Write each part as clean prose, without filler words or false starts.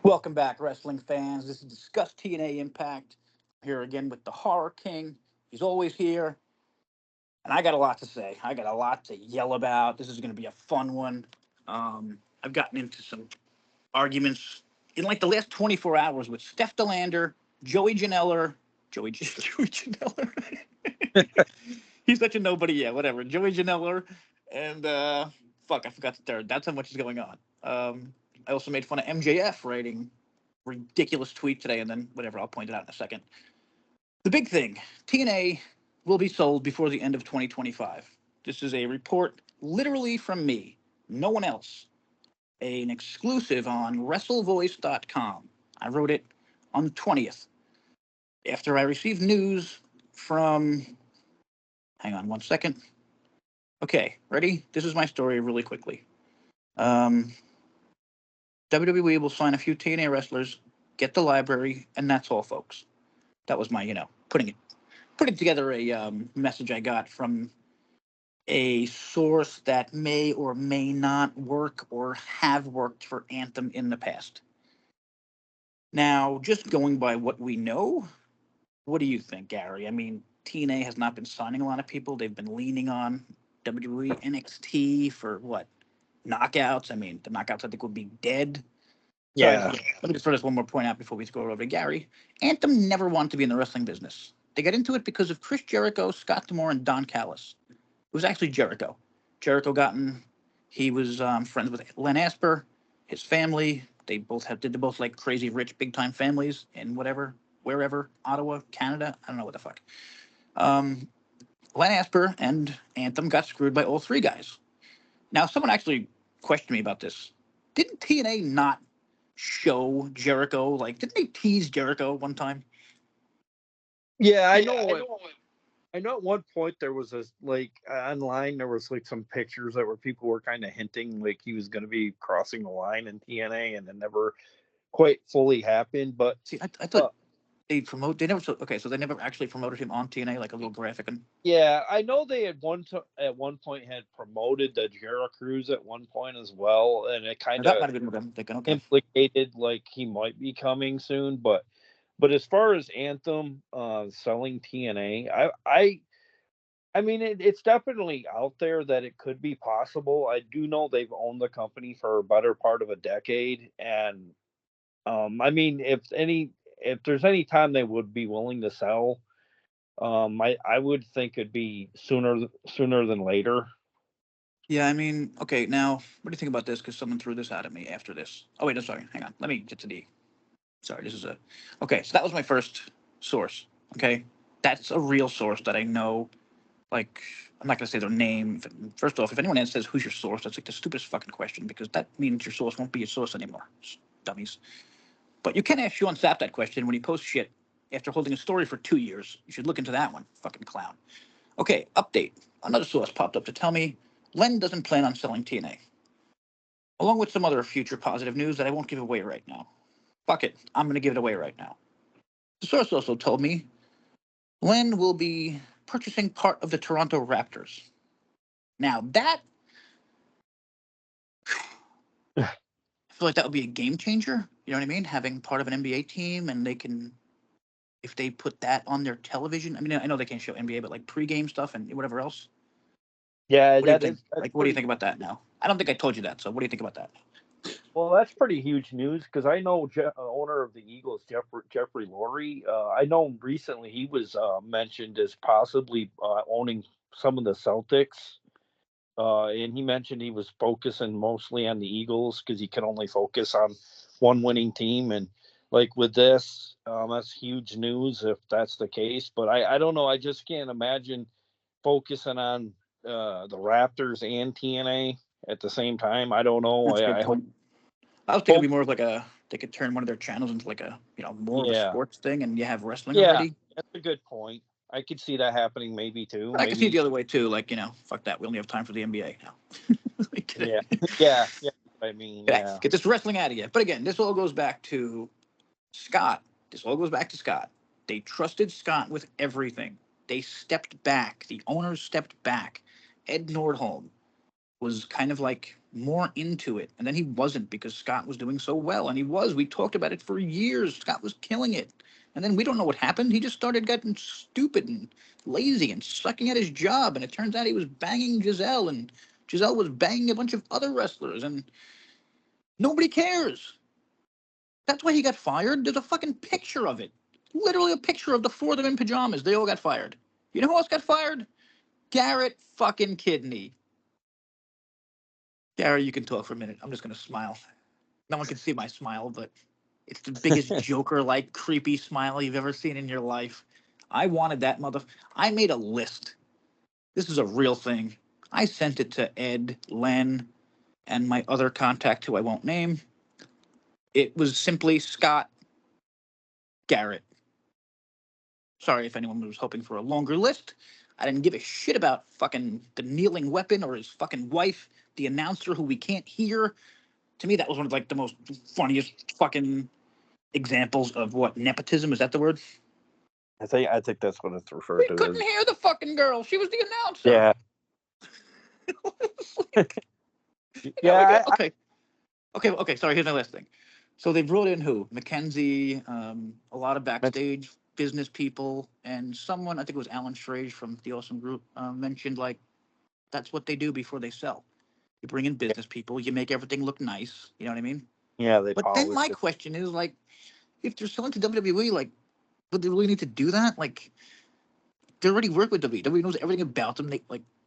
Welcome back, wrestling fans. This is Discuss TNA Impact. I'm here again with the Horror King. He's always here, and I got a lot to say. I got a lot to yell about. This is going to be a fun one. I've gotten into some arguments in like the last 24 hours with Steph Delander, Joey Janela, Joey Janela. He's such a nobody. Yeah, whatever. Joey Janela, and fuck, I forgot the third. That's how much is going on. I also made fun of MJF writing ridiculous tweet today, and then whatever, I'll point it out in a second. The big thing, TNA will be sold before the end of 2025. This is a report literally from me, no one else, an exclusive on WrestleVoice.com. I wrote it on the 20th after I received news from, hang on one second. Okay, ready? This is my story really quickly. Um, WWE will sign a few TNA wrestlers, get the library, and that's all, folks. That was my, putting together a message I got from a source that may or may not work or have worked for Anthem in the past. Now, just going by what we know, what do you think, Gary? I mean, TNA has not been signing a lot of people. They've been leaning on WWE NXT for what? Knockouts. I mean, the knockouts I think would be dead. Sorry, Yeah. let me just throw this one more point out before we go over to Gary. Anthem never wanted to be in the wrestling business. They got into it because of Chris Jericho, Scott D'Amore, and Don Callis. It was actually Jericho. He was friends with Len Asper, his family. They both like crazy rich big time families in wherever, Ottawa, Canada. I don't know what the fuck. Um, Len Asper and Anthem got screwed by all three guys. Now, someone actually questioned me about this. Didn't TNA not show Jericho? Like, didn't they tease Jericho one time? Yeah, I know. I know at one point there was a online there was like some pictures that were people were kind of hinting like he was going to be crossing the line in TNA, and it never quite fully happened. But See, I uh, thought they never. Okay, so they never actually promoted him on TNA, like a little graphic. And yeah, I know they had at one point had promoted the Jericho Cruise at one point as well, and it kind that of might have been what I'm thinking. Okay. implicated like he might be coming soon. But as far as Anthem selling TNA, I mean, it's definitely out there that it could be possible. I do know they've owned the company for a better part of a decade, and I mean, if there's any time they would be willing to sell, I would think it'd be sooner than later. Yeah, I mean, okay. Now, what do you think about this? Because someone threw this out at me after this. Oh wait, I'm sorry. Hang on. Let me get to the. Sorry, this is a. Okay, so that was my first source. Okay, that's a real source that I know. Like, I'm not gonna say their name. First off, if anyone else says who's your source, that's like the stupidest fucking question because that means your source won't be your source anymore. Dummies. But you can ask Sean Sapp that question when he posts shit after holding a story for 2 years. You should look into that one. Fucking clown. Okay, update. Another source popped up to tell me Len doesn't plan on selling TNA, along with some other future positive news that I won't give away right now. Fuck it, I'm going to give it away right now. The source also told me Len will be purchasing part of the Toronto Raptors. Now, that, I feel like that would be a game changer. You know what I mean? Having part of an NBA team and they can, if they put that on their television, I mean, I know they can't show NBA, but like pregame stuff and whatever else. Yeah, What do you think? that's Like, what do you pretty think about that now? I don't think I told you that. So, what do you think about that? well. That's pretty huge news because I know owner of the Eagles, Jeffrey Lurie. I know recently he was mentioned as possibly owning some of the Celtics. And he mentioned he was focusing mostly on the Eagles because he can only focus on one winning team. And like with this, that's huge news if that's the case. But I don't know. I just can't imagine focusing on the Raptors and TNA at the same time. I don't know. That's a good I hope. point. I was thinking it'd hope be more of like a they could turn one of their channels into like a more of a yeah, sports thing, and you have wrestling yeah, already. that's a good point. I could see that happening maybe too. But I can see it Maybe the other way too. Like fuck that. We only have time for the NBA now. yeah, yeah, yeah. I mean, Okay, yeah, get this wrestling out of you. But again, this all goes back to Scott. This all goes back to Scott. They trusted Scott with everything. They stepped back. The owners stepped back. Ed Nordholm, was kind of like more into it, and then he wasn't because Scott was doing so well, and he was. We talked about it for years. Scott was killing it, and then we don't know what happened. He just started getting stupid and lazy and sucking at his job, and it turns out he was banging Giselle, and Giselle was banging a bunch of other wrestlers, and nobody cares. That's why he got fired. There's a fucking picture of it. Literally a picture of the four of them in pajamas. They all got fired. You know who else got fired? Garrett fucking Kidney. Gary, you can talk for a minute. I'm just gonna smile. No one can see my smile, but it's the biggest Joker-like creepy smile you've ever seen in your life. I wanted that mother. I made a list. This is a real thing. I sent it to Ed, Len, and my other contact who I won't name. It was simply Scott Garrett. Sorry if anyone was hoping for a longer list. I didn't give a shit about fucking the kneeling weapon or his fucking wife, the announcer who we can't hear. To me, that was one of like the most funniest fucking examples of what nepotism is. That the word? I think that's what it's referred We to couldn't as. hear the fucking girl. She was the announcer. Yeah, Now we got yeah. okay. Sorry, here's my last thing. So they brought in who? Mackenzie, a lot of backstage business people, and someone, I think it was Alan Strage from the Awesome Group, mentioned like that's what they do before they sell. You bring in business people, you make everything look nice. You know what I mean? Yeah, they But then polish my it. question is like, if they're selling to WWE, like, would they really need to do that? Like, they already work with WWE. WWE knows everything about them.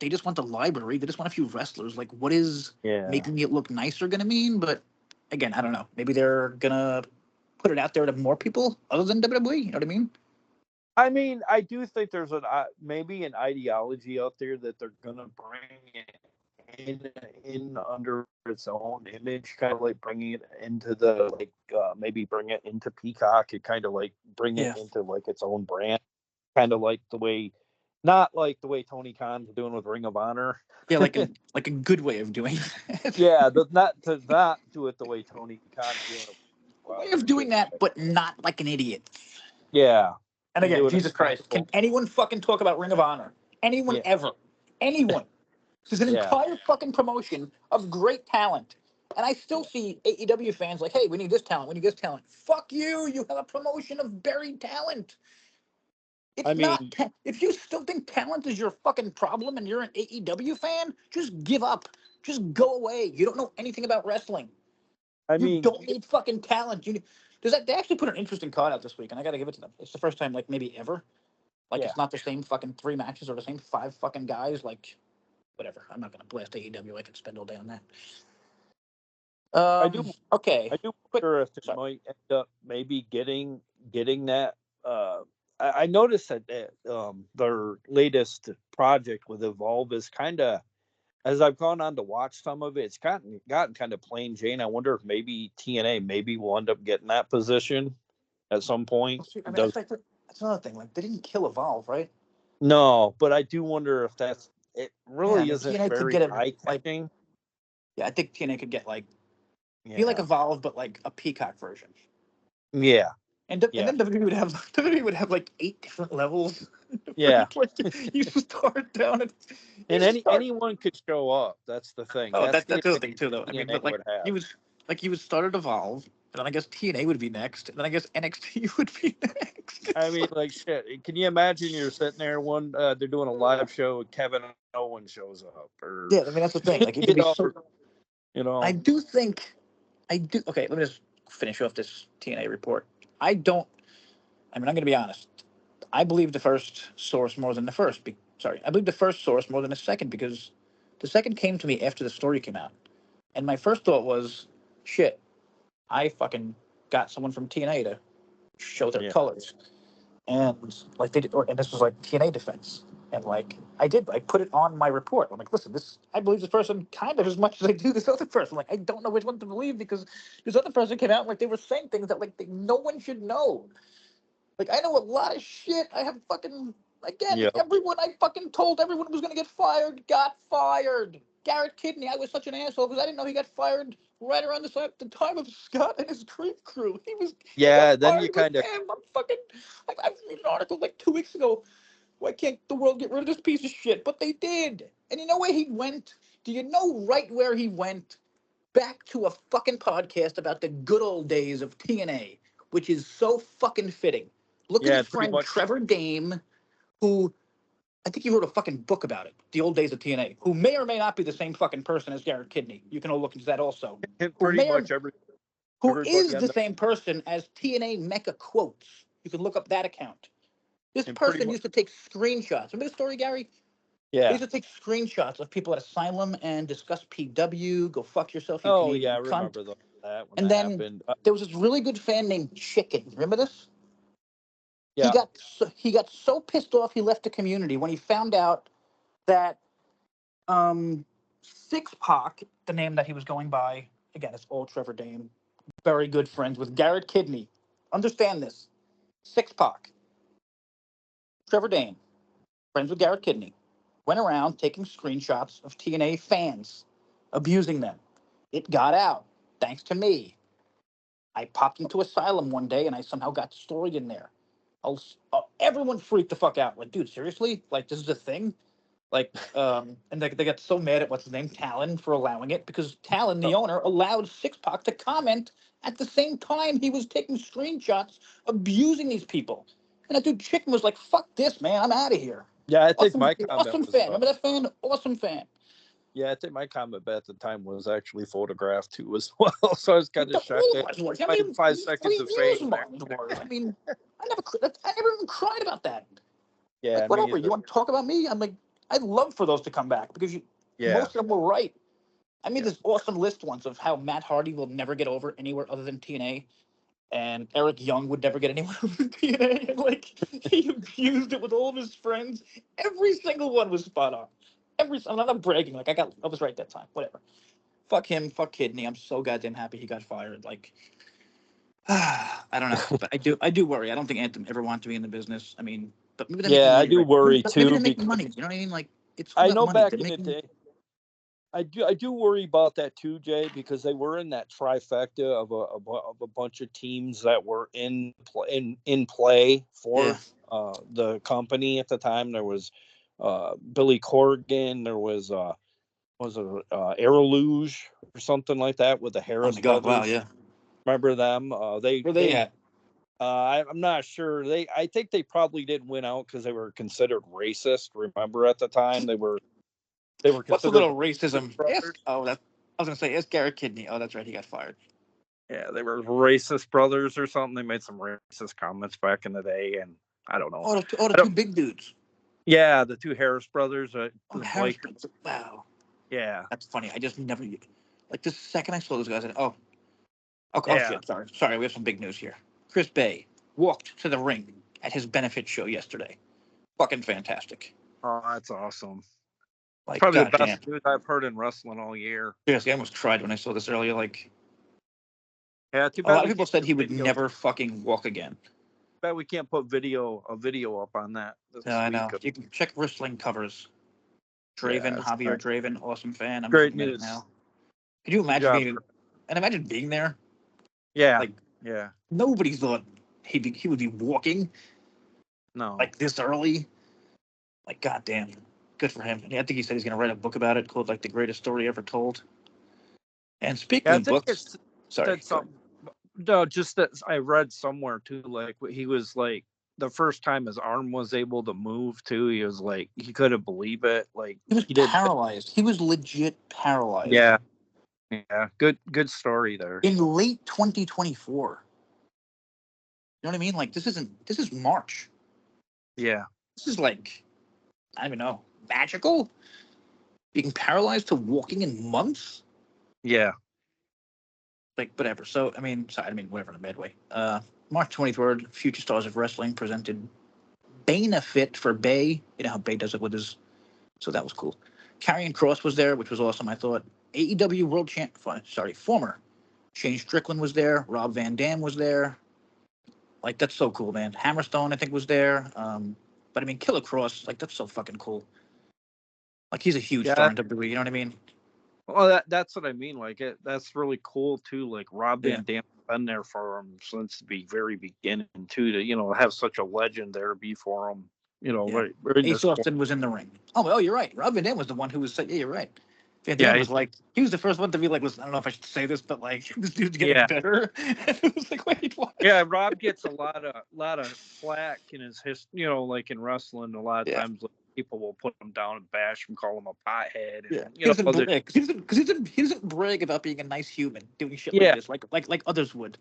They just want the library. They just want a few wrestlers. Like, what is Yeah. making it look nicer gonna mean? But again, I don't know. Maybe they're gonna put it out there to more people other than WWE. You know what I mean? I mean, I do think there's maybe an ideology out there that they're gonna bring it in under its own image, kind of like bringing it into the maybe bring it into Peacock and kind of like bring it Yeah. into like its own brand, kind of like the way, not like the way Tony Khan's doing with Ring of Honor. Yeah, like a good way of doing it. Yeah, not do it the way Tony Khan's doing it. A way of doing that, but not like an idiot. Yeah, And and again, do it Jesus Christ, can accessible. anyone fucking talk about Ring of Honor? Anyone Yeah, ever? Anyone? There's an yeah. entire fucking promotion of great talent. And I still see AEW fans like, hey, we need this talent, we need this talent. Fuck you, you have a promotion of buried talent. I It's not, mean, if you still think talent is your fucking problem and you're an AEW fan, just give up. Just go away. You don't know anything about wrestling. I You mean, don't need fucking talent. They actually put an interesting card out this week, and I got to give it to them. It's the first time, like, maybe ever. Like, yeah. it's not the same fucking three matches or the same five fucking guys. Like, whatever. I'm not gonna blast AEW. I could spend all day on that. I do Okay. I do Quick. wonder if they Sorry. might end up maybe getting that. I noticed that their latest project with Evolve is kind of, as I've gone on to watch some of it, it's gotten kind of plain Jane. I wonder if maybe TNA maybe will end up getting that position at some point. Well, see, I mean, Does that's another thing. Like, they didn't kill Evolve, right? no, but I do wonder if it Yeah. I really mean, isn't TNA could very get a eye like. catching. Yeah, I think TNA could get like be like Yeah, Evolve, but like a Peacock version. yeah, And yeah, then WWE would have WWE would have like 8 different levels. yeah. Like, you start down and you And start. anyone could show up. That's the thing. Oh, That's that's the the other advantage thing too, though. I mean, TNA but would have. you would start at Evolve, and then I guess TNA would be next, and then I guess NXT would be next. I It's mean, like, like shit. Can you imagine you're sitting there they're doing a live show and Kevin Owens shows up, or yeah, I mean that's the thing. Like it you could be know, so. you I know, do think I do. Okay, let me just finish off this TNA report. I don't. I mean, I'm going to be honest. I believe the first source more than the first. Sorry, I believe the first source more than the second because the second came to me after the story came out, and my first thought was, shit, I fucking got someone from TNA to show their yeah. colors, and like they did, and this was like TNA defense, and like I did, I put it on my report. I'm like, listen, this I believe this person kind of as much as I do this other person. Like I don't know which one to believe because this other person came out and, like they were saying things that no one should know. Like I know a lot of shit. I have fucking again Yep. everyone I fucking told everyone was gonna get fired got fired. Garrett Kidney, I was such an asshole because I didn't know he got fired right around the time of Scott and his creep crew. He got Yeah. Then you fired with kind of him. I read an article like 2 weeks ago. Why can't the world get rid of this piece of shit? But they did. And you know where he went? Do you know right where he went? Back to a fucking podcast about the good old days of TNA, which is so fucking fitting. Look at Yeah, his pretty friend much. Trevor Dame, who I think he wrote a fucking book about it, The Old Days of TNA, who may or may not be the same fucking person as Garrett Kidney. You can all look into that also. Who Pretty may or much who everybody is on the the same person as TNA Mecca Quotes. You can look up that account. This and pretty person much used to take screenshots. Remember the story, Gary? They yeah. used to take screenshots of people at Asylum and discuss PW, go fuck yourself, you Oh yeah, Canadian I cunt. remember that when And that then happened. there was this really good fan named Chicken. Remember this? Yeah, He got so pissed off he left the community when he found out that Six Pac, the name that he was going by, again, it's old Trevor Dame, very good friends with Garrett Kidney. Understand this. Six Pac, Trevor Dame, friends with Garrett Kidney, went around taking screenshots of TNA fans, abusing them. It got out, thanks to me. I popped into Asylum one day and I somehow got the story in there. Everyone freaked the fuck out. Like, dude, seriously? Like, this is a thing? Like, and they got so mad at what's his name, Talon, for allowing it because Talon, the owner, allowed Six Pac to comment at the same time he was taking screenshots abusing these people. And that dude Chicken was like, "Fuck this, man! I'm out of here." yeah. I think Awesome, my comment awesome was fan. Remember that fan? Awesome fan. yeah. I think my comment at the time was actually photographed too as well. So I was kind of shocked All that of us were. I I had mean, 5 seconds 3 of years fame mine there. were. I mean, I never even cried about that. Yeah, Like, me whatever. either. You want to talk about me? I'm like, I'd love for those to come back because Yeah, most of them were right. I made yeah. this awesome list once of how Matt Hardy will never get over anywhere other than TNA, and Eric Young would never get anywhere other than TNA. And like he abused it with all of his friends. Every single one was spot on. I'm not bragging. Like I was right that time. Whatever. Fuck him. Fuck Kidney. I'm so goddamn happy he got fired. Like I don't know, but I do worry. I don't think Anthem ever wanted to be in the business. I mean, but maybe they're making Yeah, I money, do right? worry But maybe too they're making because money. You know what I mean? Like it's all I about know money. back They're in the making. day, I do worry about that too, Jay, because they were in that trifecta of a bunch of teams that were in play Yeah. for the company at the time. There was Billy Corgan, there was it Aeroluge or something like that with the Oh Harris my God! Wow. brothers. Yeah. Remember them? Where they at? I'm not sure. I think they probably didn't win out because they were considered racist. Remember at the time they were What's a considered little racism? brothers. Ask. Oh, that I was gonna say. Ask Garrett Kidney. Oh, that's right. He got fired. Yeah, they were racist brothers or something. They made some racist comments back in the day, and I don't know. Oh, the I don't. two big dudes. Yeah, the two Harris brothers, Oh, the Harris. Blake. Wow. Yeah, That's funny. I just never. Like the second I saw those guys, I said, "Oh, oh yeah. shit. Sorry. We have some big news here." Chris Bay walked to the ring at his benefit show yesterday. Fucking fantastic. Oh, that's awesome. It's Like, probably the best goddamn. news I've heard in wrestling all year. Seriously, I almost cried when I saw this earlier. Like, Yeah, too a bad lot of we people can't said do he would video. never fucking walk again. Bet we can't put a video up on that Yeah, this I week. know. You can check wrestling covers. Yeah, Draven, it's Javier nice. Draven, awesome fan. I'm Great looking at it news. now. Could you Good imagine job. being there? Yeah, Like yeah. nobody thought he would be walking No. like this early. Like goddamn, good for him. Yeah, I think he said he's gonna write a book about it called like the greatest story ever told. And speaking Yeah, I of think books, it's sorry, said go ahead. something. No, just that I read somewhere too. Like he was like the first time his arm was able to move too. He was like he couldn't believe it. Like He was he didn't. paralyzed. He was legit paralyzed Yeah, yeah. Good story there. in late 2024. You know what I mean? Like this is March. Yeah, This is like I don't even know magical. Being paralyzed to walking in months. yeah, Like whatever. So I mean, sorry, I mean whatever in a bad way. March 23rd, Future Stars of Wrestling presented Benefit for Bay. You know how Bay does it with his. So that was cool. Karrion Cross was there, which was awesome. I thought AEW World Champ. Sorry, former Shane Strickland was there. Rob Van Dam was there. Like that's so cool, man. Hammerstone I think was there. But I mean Killer Cross, like that's so fucking cool. Like he's a huge yeah. star in WWE. You know what I mean? Well, that's what I mean. Like that's really cool too. Like Rob Yeah. Van Dam been there for him since the very beginning too. To have such a legend there be for him. Yeah. Right in Ace this. Austin was in the ring. Oh, you're right. Rob Van Dam was the one who was. Yeah, you're right. Van Yeah, Dam was like, he was the first one to be like, listen, I don't know if I should say this, but like, this dude's getting yeah, better. And it was like, wait, what? yeah. Rob gets a lot of flack in his like in wrestling. A lot of Yeah. times, like, people will put him down and bash him, call him a pothead, Yeah. and He doesn't other. brag. He doesn't brag about being a nice human, doing shit like Yeah, this, like others would.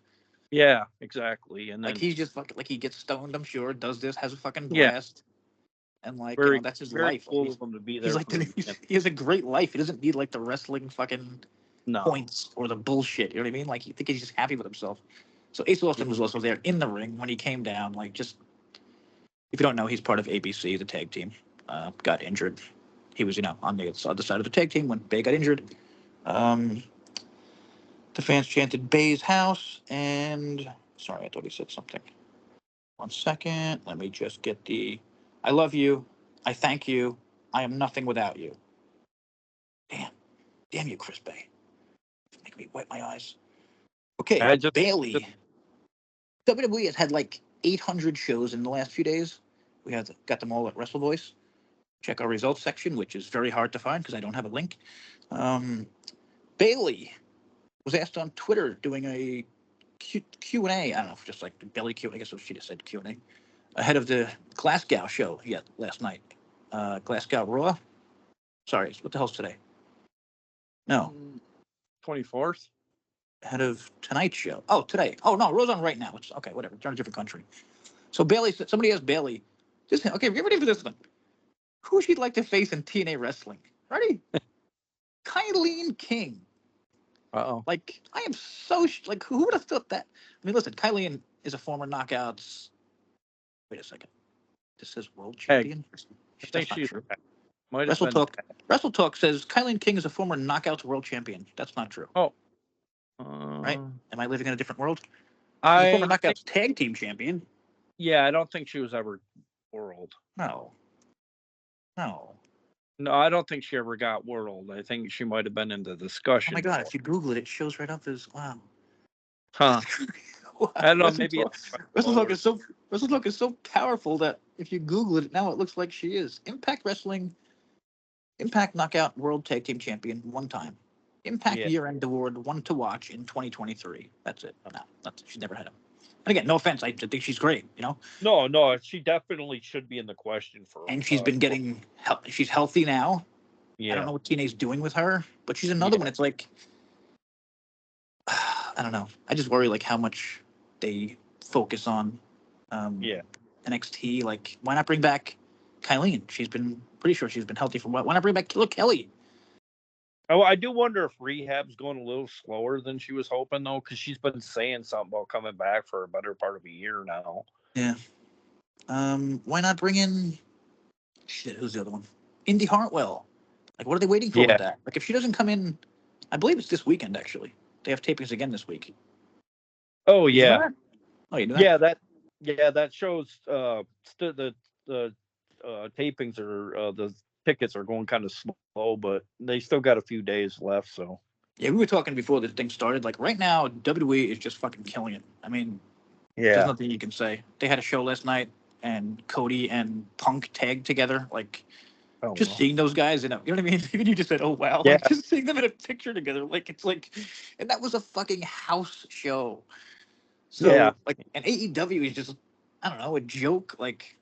yeah, exactly. And Like then he's just fucking, like he gets stoned, I'm sure, does this, has a fucking yeah, blast. And like, very that's his very life. Like cool of him to be he's there like for his man. he has a great life. He doesn't need like the wrestling fucking No, points or the bullshit. You know what I mean? Like, you think he's just happy with himself. So Ace Austin was also there in the ring when he came down. Like, just if you don't know, he's part of ABC, the tag team. Got injured. He was, on the other side of the tag team when Bay got injured. Um, the fans chanted Bay's house, and sorry, I thought he said something. 1 second. Let me just get the. I love you. I thank you. I am nothing without you. Damn. Damn you, Chris Bay. Make me wipe my eyes. Okay, I just Bailey. WWE has had like 800 shows in the last few days. We have got them all at Wrestle Voice. Check our results section, which is very hard to find because I don't have a link. Bailey was asked on Twitter doing a Q&A. I don't know if just like Bailey Q. I guess she just said Q&A ahead of the Glasgow show last night. Glasgow Raw. Sorry, what the hell's today? No, 24th. ahead of tonight's show. Oh, today. Oh no, Raw's on right now. It's okay. Whatever. It's on a different country. So Bailey, somebody asked Bailey, just okay. If you're ready for this one, who she'd like to face in TNA wrestling? Ready? Kylie King. Oh, Like, I am so like, who would have thought that? I mean, listen, Kylie is a former Knockouts. Wait a second. This says world hey, champion. I think That's not she true. might have Wrestle been. Talk. Wrestle Talk says Kylie King is a former Knockouts world champion. That's not true. Oh, Right? Am I living in a different world? She's a former I think. Knockouts tag team champion. Yeah, I don't think she was ever world. No. No. No, I don't think she ever got world. I think she might have been in the Oh my discussion God! for. If you Google it, it shows right up as wow. Huh. Wow. I don't know. Wrestle Maybe Talk. it's like Wrestle Talk lower. is so Wrestle Talk is so powerful that if you Google it now, it looks like she is Impact Wrestling, Impact Knockout World Tag Team Champion one time, Impact Yeah. Year End Award one to watch in 2023. That's it. No, she's never had him. And again, no offense, I think she's great, No, no, she definitely should be in the question for. and she's been getting she's healthy now. I don't Yeah. know what TNA's doing with her, but she's another Yeah. one. It's like I don't know. I just worry like how much they focus on um, Yeah. NXT. Like, why not bring back Kylie? She's been pretty sure she's been healthy for what? Why not bring back Killer Kelly? Oh, I do wonder if rehab's going a little slower than she was hoping, though, because she's been saying something about coming back for a better part of a year now. Yeah. Why not bring in shit? Who's the other one? Indy Hartwell. Like, what are they waiting for with Yeah. that? Like, if she doesn't come in, I believe it's this weekend. Actually, they have tapings again this week. Oh Did you know yeah. that? Oh, you know that? Yeah. That shows. The tapings are the tickets are going kind of slow, but they still got a few days left. So Yeah, we were talking before this thing started. Like right now, WWE is just fucking killing it. I mean, there's yeah. nothing you can say. They had a show last night, and Cody and Punk tagged together. Like, Oh just well. seeing those guys, you know what I mean? Even you just said, "Oh wow!" Yeah. Like just seeing them in a picture together, like it's like, and that was a fucking house show. Yeah. So like, and AEW is just, I don't know, a joke. Like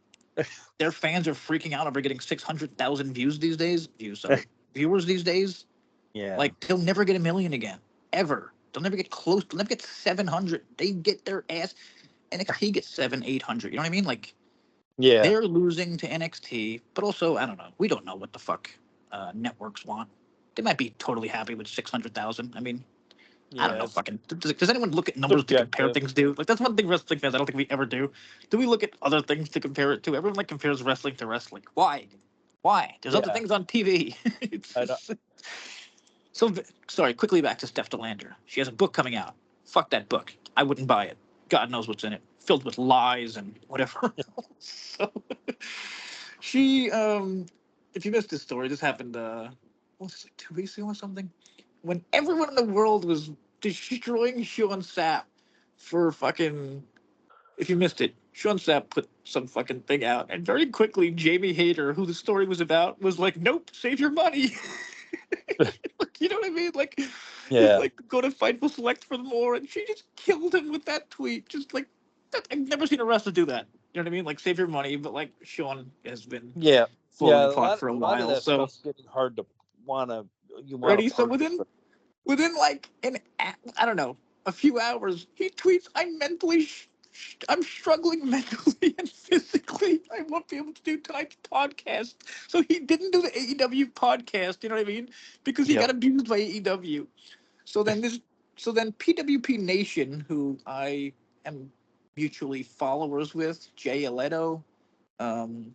their fans are freaking out over getting 600,000 views these days. Viewers these days. Yeah. Like they'll never get a million again, ever. They'll never get close. They'll never get 700. They get their ass. NXT gets 700, 800. You know what I mean? Like Yeah. they're losing to NXT, but also I don't know. We don't know what the fuck networks want. They might be totally happy with 600,000. I mean, I don't Yeah. know. It's Fucking does anyone look at numbers to compare subjective. things to? Like that's one thing wrestling fans I don't think we ever do. Do we look at other things to compare it to? Everyone like compares wrestling to wrestling. Why? Why? There's other Yeah. things on TV. It's I don't, just, so sorry. Quickly back to Steph Delander. She has a book coming out. Fuck that book. I wouldn't buy it. God knows what's in it. Filled with lies and whatever. So she if you missed this story, this happened what was this, like 2 weeks ago or something? When everyone in the world was destroying Sean Sapp for fucking if you missed it, Sean Sapp put some fucking thing out and very quickly Jamie Hayter, who the story was about, was like, nope, save your money. You know what I mean? Like, just Yeah. like go to Fightful Select for more, and she just killed him with that tweet. Just like that, I've never seen a wrestler do that. You know what I mean? Like, save your money, but like Sean has been Yeah. falling Yeah. apart for a A lot of while. that So stuff's getting hard to wanna you wanna ready? So purchase. within like I don't know, a few hours, he tweets, I'm struggling mentally and physically. I won't be able to do tonight's podcast. So he didn't do the AEW podcast, you know what I mean? Because he Yep. got abused by AEW. So then PWP Nation, who I am mutually followers with, Jay Aledo, um,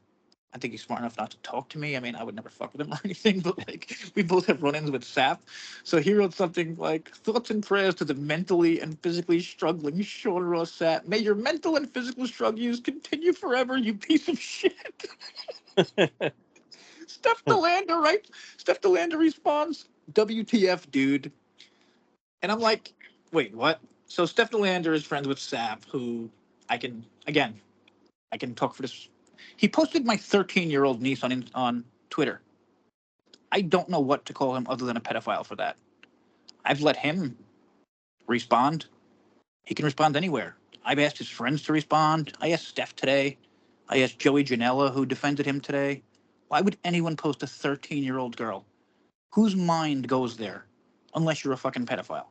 I think he's smart enough not to talk to me. I mean, I would never fuck with him or anything, but like we both have run-ins with Sap. So he wrote something like, "Thoughts and prayers to the mentally and physically struggling Sean Ross Sapp. May your mental and physical struggles continue forever, you piece of shit." Steph Delander, right? Steph Delander responds, "WTF, dude?" And I'm like, wait, what? So Steph Delander is friends with Sap, who I can talk for this. He posted my 13-year-old niece on Twitter. I don't know what to call him other than a pedophile for that. I've let him respond. He can respond anywhere. I've asked his friends to respond. I asked Steph today. I asked Joey Janela, who defended him today. Why would anyone post a 13-year-old girl? Whose mind goes there? Unless you're a fucking pedophile.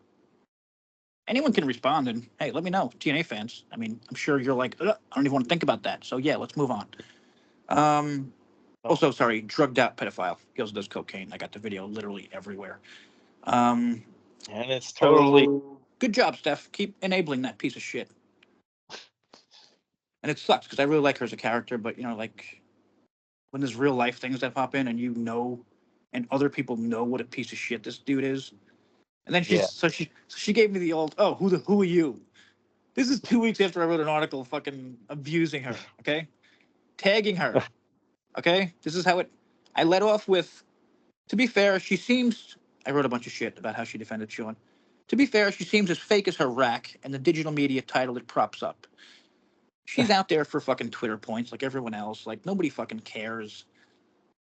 Anyone can respond and, hey, let me know, TNA fans. I mean, I'm sure you're like, "Ugh, I don't even want to think about that." So yeah, let's move on. Um, Also, sorry, drugged out pedophile. He also does cocaine. I got the video literally everywhere. Um, And it's totally so good job, Steph. Keep enabling that piece of shit. And it sucks because I really like her as a character, but you know, like when there's real life things that pop in, and and other people know what a piece of shit this dude is. And then yeah. she gave me the old, "Oh, who are you?" This is 2 weeks after I wrote an article fucking abusing her. Okay, tagging her. Okay, this is how it. I led off with, to be fair, she seems. I wrote a bunch of shit about how she defended Sean. To be fair, she seems as fake as her rack, and the digital media title it props up. She's out there for fucking Twitter points like everyone else. Like, nobody fucking cares.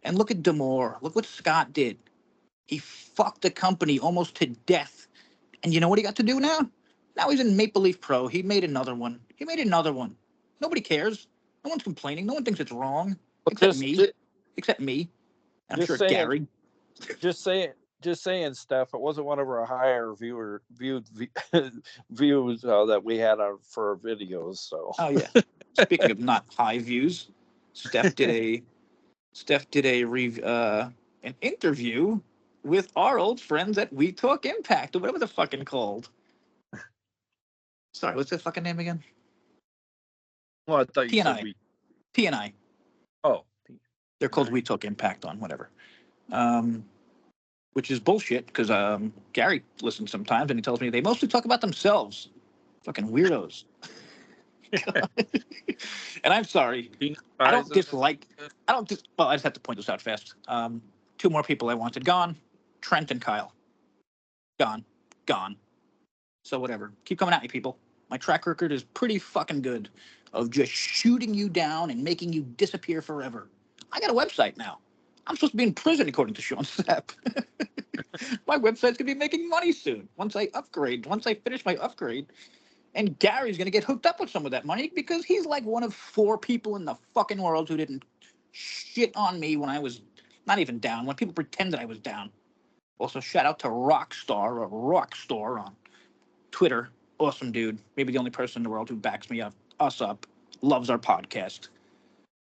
And look at Demore. Look what Scott did. He fucked the company almost to death. And you know what he got to do now? Now he's in Maple Leaf Pro. He made another one. He made another one. Nobody cares. No one's complaining. No one thinks it's wrong. Well, Except me. Except me. And I'm just sure saying, Gary. just saying, just saying, Steph. It wasn't one of our higher views that we had for our videos. So Oh yeah. Speaking of not high views, Steph did a an interview with our old friends at We Talk Impact or whatever they're fucking called. Sorry, what's their fucking name again? well, I thought you said TNI. we. TNI. Oh, They're called We Talk Impact on whatever. Um, which is bullshit because Gary listens sometimes and he tells me they mostly talk about themselves. Fucking weirdos. And I'm sorry. peanut I don't pies and dislike. I don't. Well, I just have to point this out fast. Two more people I wanted gone. Trent and Kyle. Gone. Gone. So whatever. Keep coming at me, people. My track record is pretty fucking good of just shooting you down and making you disappear forever. I got a website now. I'm supposed to be in prison according to Sean Sapp. My website's gonna be making money soon. Once I upgrade. Once I finish my upgrade. And Gary's gonna get hooked up with some of that money because he's like one of 4 people in the fucking world who didn't shit on me when I was not even down, when people pretended I was down. Also, shout out to Rockstar or Rockstar on Twitter. Awesome dude. Maybe the only person in the world who backs us up, loves our podcast.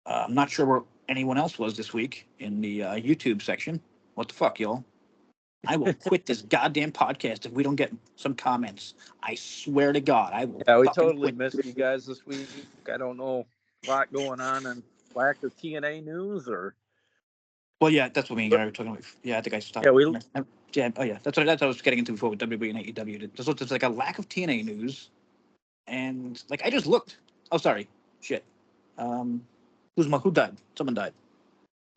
I'm not sure where anyone else was this week in the YouTube section. What the fuck, y'all? I will quit this goddamn podcast if we don't get some comments. I swear to God, I will yeah, we fucking totally quit. missed you guys this week. I don't know, a lot going on and lack of TNA news or. Well, yeah, that's what me and Gary were talking about. Yeah, I think I stopped. Yeah, we. Yeah, oh yeah, that's what I was getting into before with WWE and AEW. There's like a lack of TNA news, and like I just looked. Oh, sorry, shit. Um, who died? Someone died.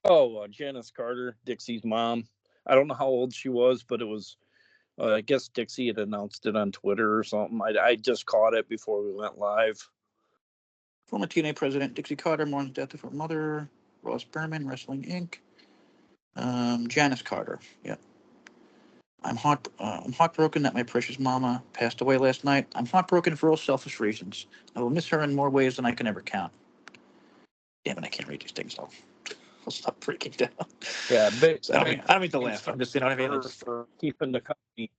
Oh, Janice Carter, Dixie's mom. I don't know how old she was, but it was. I guess Dixie had announced it on Twitter or something. I just caught it before we went live. Former TNA president Dixie Carter mourns death of her mother. Ross Berman, Wrestling Inc. Janice Carter. Yeah. I'm heartbroken that my precious mama passed away last night. I'm heartbroken for all selfish reasons. I will miss her in more ways than I can ever count. Damn it, I can't read these things. I'll stop breaking down. Yeah, So I don't mean to thanks laugh. I'm just, you know what I mean? her It's, for keeping the company.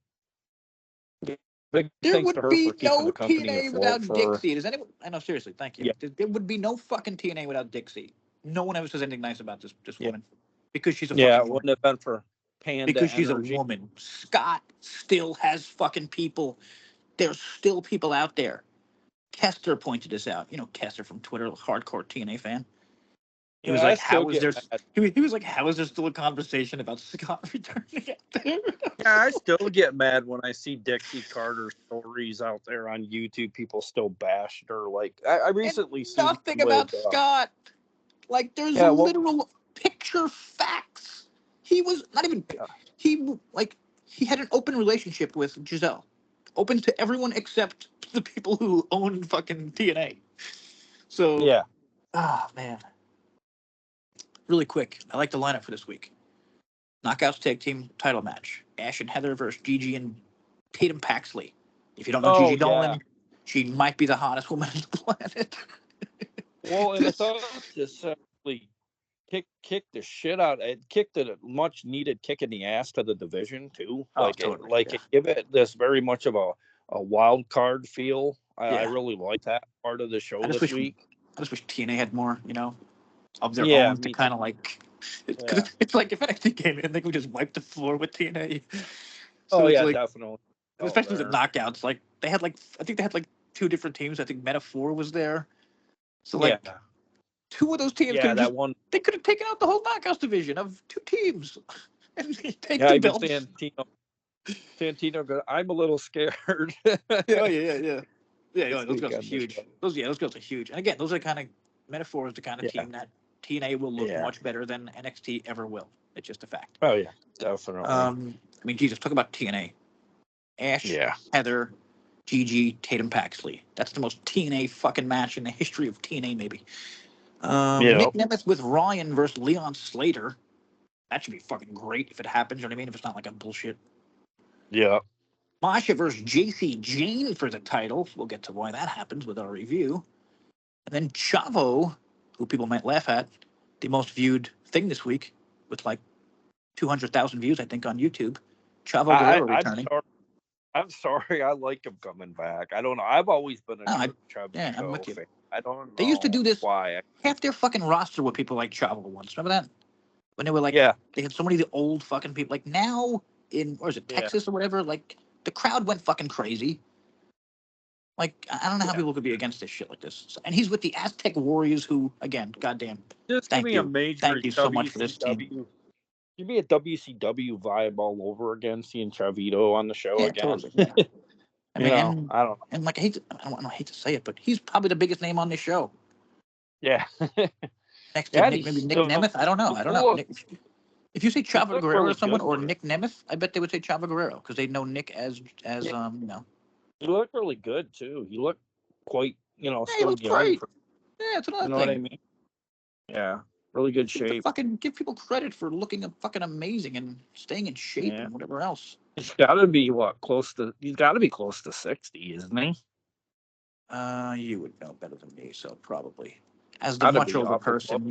Big there thanks would to her be for keeping no the company TNA afloat without for. Dixie. Does anyone? I know, seriously. Thank you. Yeah, There would be no fucking TNA without Dixie. No one ever says anything nice about this yeah, woman because she's a yeah. fucking It woman. wouldn't have been for Panda Because she's a Energy. woman. Scott still has fucking people. There's still people out there. Kester pointed this out. You know, Kester from Twitter, hardcore TNA fan. He was Yeah, I like, still "How is get there?" mad. He was like, "How is there still a conversation about Scott returning out there?" Yeah, I still get mad when I see Dixie Carter stories out there on YouTube. People still bash her. Like I And recently seen nothing one with. about Scott. Like, there's Yeah, well, literal picture facts. He was not even. yeah, He like he had an open relationship with Giselle, open to everyone except the people who own fucking TNA. So, yeah. man, really quick. I like the lineup for this week. Knockouts tag team title match. Ash and Heather versus Gigi and Tatum Paxley. If you don't know Oh Gigi yeah. Dolan, she might be the hottest woman on the planet. Well, and I This, thought this actually kicked the shit out. It kicked a much needed kick in the ass to the division too. oh, totally. It give it this very much of a wild card feel. I Yeah. really like that part of the I show just this wish week. I just wish TNA had more, of their Yeah, own to me too. kind of like, because Yeah. it's like if NXT came in, they could just wipe the floor with TNA. So Oh it's yeah, like, definitely. Oh, especially the there. knockouts, like they had like I think they had like two different teams. I think Metaphor was there. So Yeah, like two of those teams could yeah. have That just one. they could have taken out the whole knockouts division of two teams and take Yeah, the even belts. Santino. I'm a little scared Yeah, oh, yeah. Yeah, this those week girls are on the show. huge. Those girls are huge. And again, those are kind of Metaphor is the kind of Yeah, team that TNA will look yeah. much better than NXT ever will. It's just a fact. Oh yeah, definitely. I mean, Jesus, talk about TNA. Ash, Yeah. Heather, Gigi, Tatum Paxley. That's the most TNA fucking match in the history of TNA, maybe. Yeah. Nick Nemeth with Ryan versus Leon Slater. That should be fucking great if it happens. You know what I mean? If it's not like a bullshit. Yeah. Masha versus JC Jane for the title. We'll get to why that happens with our review. And then Chavo, who people might laugh at, the most viewed thing this week with like 200,000 views, I think, on YouTube. Chavo Guerrero I'm returning. sorry. I'm sorry. I like him coming back. I don't know. I've always been a No, yeah, I'm Chavito with you. fan. I don't They used to know do this. why. Half their fucking roster were people like Chavo once. Remember that? When they were like, Yeah. they had so many of the old fucking people. Like now in, or is it Yeah. Texas or whatever? Like the crowd went fucking crazy. Like I don't know how Yeah. people could be against this shit like this. And he's with the Aztec Warriors, who, again, goddamn, Just give thank me a you, major thank you so much for this team. WCW. Give me a WCW vibe all over again, seeing Chavito on the show Yeah, again. totally. Yeah. I mean, I don't know. and like I don't hate to say it, but he's probably the biggest name on this show Yeah. next to Yeah, Nick, he maybe Nick still Nemeth. I don't know. I don't know. look, Nick, if you say he Chavo looked Guerrero really to someone good or for. Nick Nemeth, I bet they would say Chavo Guerrero because they know Nick as Yeah, you know. he looked really good too. He looked quite, Yeah, he still looks young great. for, Yeah, it's you another know what I thing. mean? Yeah, really good Give the shape. fucking give people credit for looking fucking amazing and staying in shape Yeah, and whatever else. he's got to be he's got to be close to 60, isn't he? You would know better than me, so probably. As the Got to much be older awful close. person,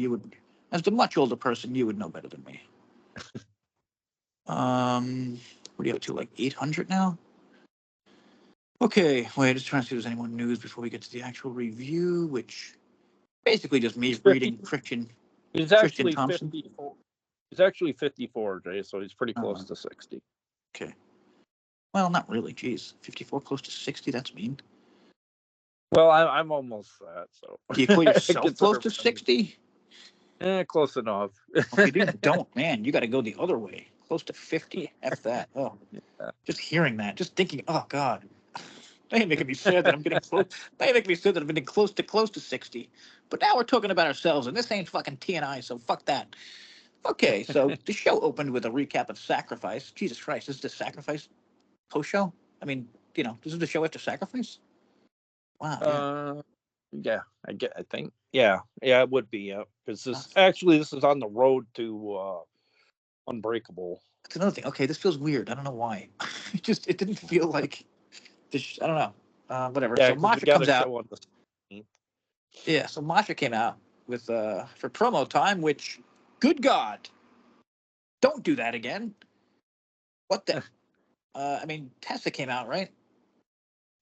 as the much older person, you would know better than me. What are you up to? Like 800 now? Okay, wait, just trying to see if there's any more news before we get to the actual review, which basically just me He's 50. reading He's Christian actually Thompson. 54. He's actually 54, Jay. So he's pretty close Uh, to 60. okay. Well, not really. Jeez, 54 close to 60. That's mean. Well, I'm almost that. So Do you call yourself close consider to 60? close enough. Okay, you don't, man. You got to go the other way. Close to 50. F that. Oh, Yeah. just hearing that, just thinking, oh God, they ain't making me sad that I'm getting close. They ain't making me sad that I'm getting close to 60. But now we're talking about ourselves, and this ain't fucking TNI, so fuck that. Okay, so the show opened with a recap of Sacrifice. Jesus Christ, this is the Sacrifice post show? I mean, this is the show after Sacrifice? Wow, yeah. Uh, yeah, I think. Yeah, yeah, it would be. Yeah, because Uh, this is on the road to Unbreakable. That's another thing. Okay, this feels weird. I don't know why. It didn't feel like this. I don't know. Whatever. Yeah, So because we Masha got a comes out. show on the 16th. Yeah. So Masha came out with for promo time, which, good God, don't do that again. What the? I mean, Tessa came out, right?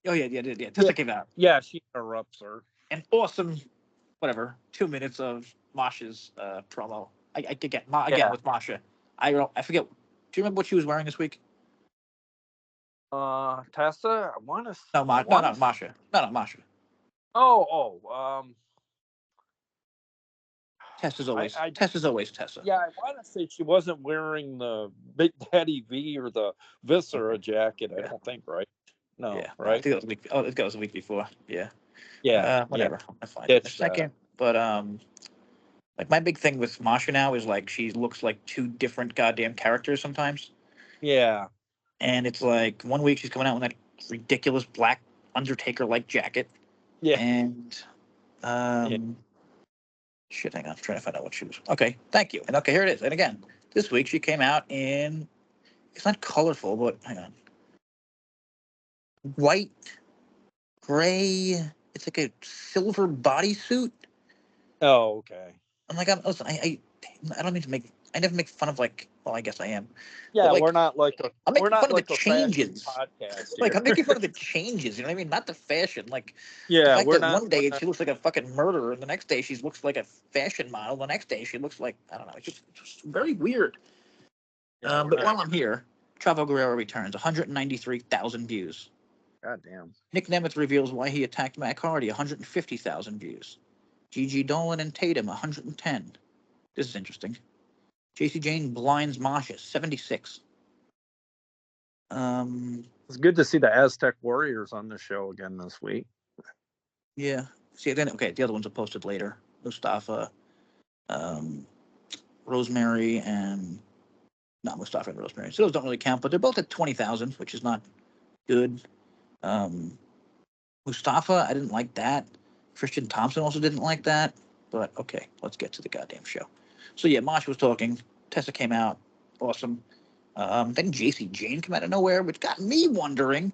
Oh yeah, yeah, yeah. Yeah, Tessa came out. yeah, she interrupts her. An awesome, whatever, 2 minutes of Masha's promo. I could get again Yeah. with Masha. I forget. Do you remember what she was wearing this week? Tessa, I want to. No, I no, want not to. Masha. No, not Masha. Oh. Tessa's I, always I, Tessa's always Tessa. yeah, I want to say she wasn't wearing the Big Daddy V or the Viscera jacket. I Yeah, don't think, right? No, yeah. No, I right? think that was a week. Oh, it was a week before. Yeah. Yeah. Whatever. I'm gonna find it in a Ditch that. second. But like my big thing with Masha now is like she looks like two different goddamn characters sometimes. Yeah. And it's like one week she's coming out with that ridiculous black Undertaker like jacket, Yeah. and Yeah. shit. Hang on, I'm trying to find out what she was. Okay, thank you. And okay, here it is. And again, this week she came out in. It's not colorful, but hang on. White, gray. It's like a silver bodysuit. Oh, okay. I'm like, listen, I don't mean to make. I never make fun of like. Well, I guess I am, but Yeah, like I'm we're making not fun of the like a fashion changes. podcast Like here. I'm making fun of the changes. You know what I mean? Not the fashion. Like the Yeah, fact we're that not. one We're day not. she looks like a fucking murderer, and the next day she looks like a fashion model. The next day she looks like I don't know. It's just very weird. Yeah, we're But not. while I'm here, Chavo Guerrero returns. 193,000 views. God damn. Nick Nemeth reveals why he attacked Matt Hardy. 150,000 views. Gigi Dolan and Tatum. 110. This is interesting. JC Jane blinds Masha. 76. It's good to see the Aztec Warriors on the show again this week. Yeah. See, then okay. The other ones are posted later. Mustafa, um, Rosemary, and not Mustafa and Rosemary. So those don't really count, but they're both at 20,000, which is not good. Um, Mustafa, I didn't like that. Christian Thompson also didn't like that. But okay, let's get to the goddamn show. So yeah, Mosh was talking. Tessa came out. Awesome. Then JC Jane came out of nowhere, which got me wondering: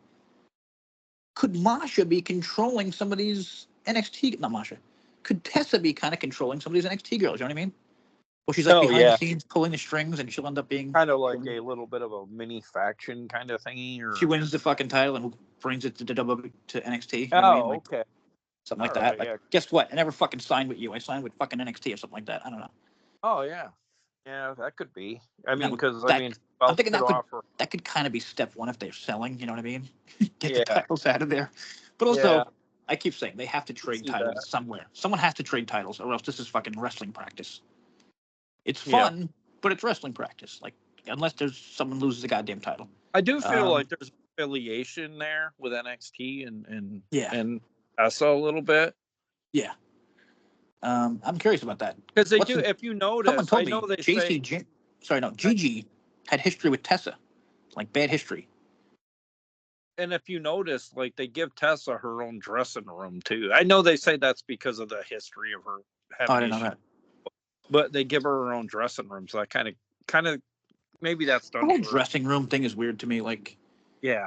could Masha be controlling some of these NXT? Not Masha. Could Tessa be kind of controlling some of these NXT girls? You know what I mean? Well, she's like Oh behind the yeah, scenes pulling the strings, and she'll end up being. kind of like a little bit of a mini faction kind of thingy, She or wins the fucking title and brings it to the WWE to NXT. You know what I mean? oh, Like okay, something all like that. right, Like, yeah, guess what? I never fucking signed with you. I signed with fucking NXT or something like that. I don't know. oh yeah, that could be. I You mean, know, because that I'm belts thinking could offer. that could kind of be step one if they're selling. You know what I mean? Get the Yeah, titles out of there. But yeah, also, I keep saying they have to I could trade see that. titles somewhere. Someone has to trade titles, or else this is fucking wrestling practice. It's Yeah, fun, but it's wrestling practice. Like unless there's someone loses a goddamn title. I do feel Um, like there's affiliation there with NXT yeah, and SO a little bit yeah. I'm curious about that. because they What's do. the, If you someone notice, told I know me they say. Sorry, no, Gigi had history with Tessa, like bad history. And if you notice, like they give Tessa her own dressing room too. I know they say that's because of the history of her Oh, I having didn't know issues, that. but they give her own dressing room. So I kind of, maybe that's The done whole for. dressing room thing is weird to me. Like,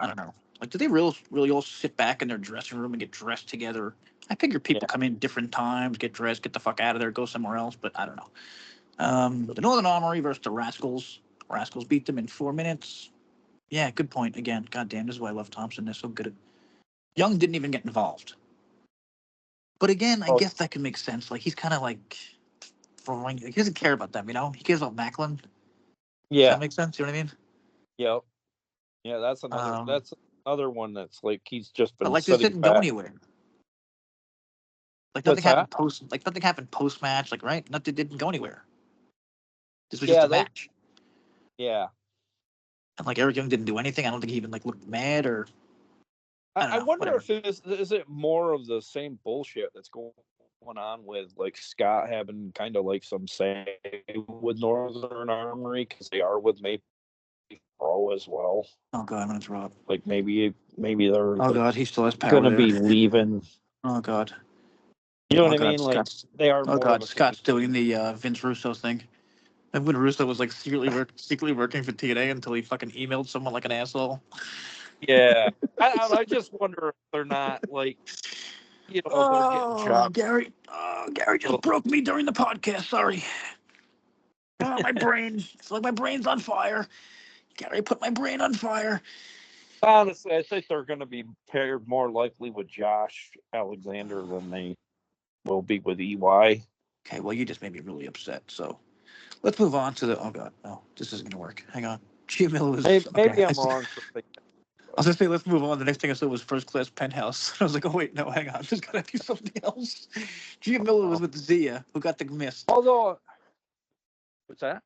I Yeah, don't know. Like, do they really all sit back in their dressing room and get dressed together? I figure people yeah. come in different times, get dressed, get the fuck out of there, go somewhere else. But I don't know. The Northern Armory versus the Rascals. Rascals beat them in 4 minutes. Yeah, good point. Again, goddamn, this is why I love Thompson. They're so good at. Young didn't even get involved. But again, I Oh, guess that can make sense. Like he's kind of like throwing. Like, he doesn't care about them, you know. He cares about Macklin. Does that yeah, make sense? You know what I mean? yep, yeah. Um, That's another one that's like he's just but been like this sitting didn't go back. anywhere. Like What's that? nothing happened post match. Like right, nothing didn't go anywhere. This was just Yeah, a match, yeah. and like Eric Young didn't do anything. I don't think he even like looked mad or I don't I know. wonder Whatever. if is it more of the same bullshit that's going on with like Scott having kind of like some say with Northern Armory because they are with Maple Pro as well. Oh god, I'm gonna throw up. Like maybe they're Oh like god, he still has power gonna there. be leaving. Oh god. You know what Oh I god, mean? Like Scott's. they are Oh more of god, a Scott's doing contingent. the Vince Russo thing. And when Russo was like secretly working for TNA until he fucking emailed someone like an asshole. Yeah, I just wonder if they're not like, they're getting Oh, chopped. Gary. Oh, Gary just broke me during the podcast. Sorry. Oh, my brain. It's like my brain's on fire. Gary put my brain on fire. Honestly, I think they're going to be paired more likely with Josh Alexander than they will be with EY. Okay, well, you just made me really upset. So let's move on to the. Oh God, no, this isn't gonna work. Hang on. Gia Miller was okay. Maybe I'm wrong for thinking. I was gonna say let's move on. The next thing I saw was First Class Penthouse. I was like, oh wait, no, hang on. There's gotta be something else. Gia Miller was with Zia, who got the mist. Although, what's that?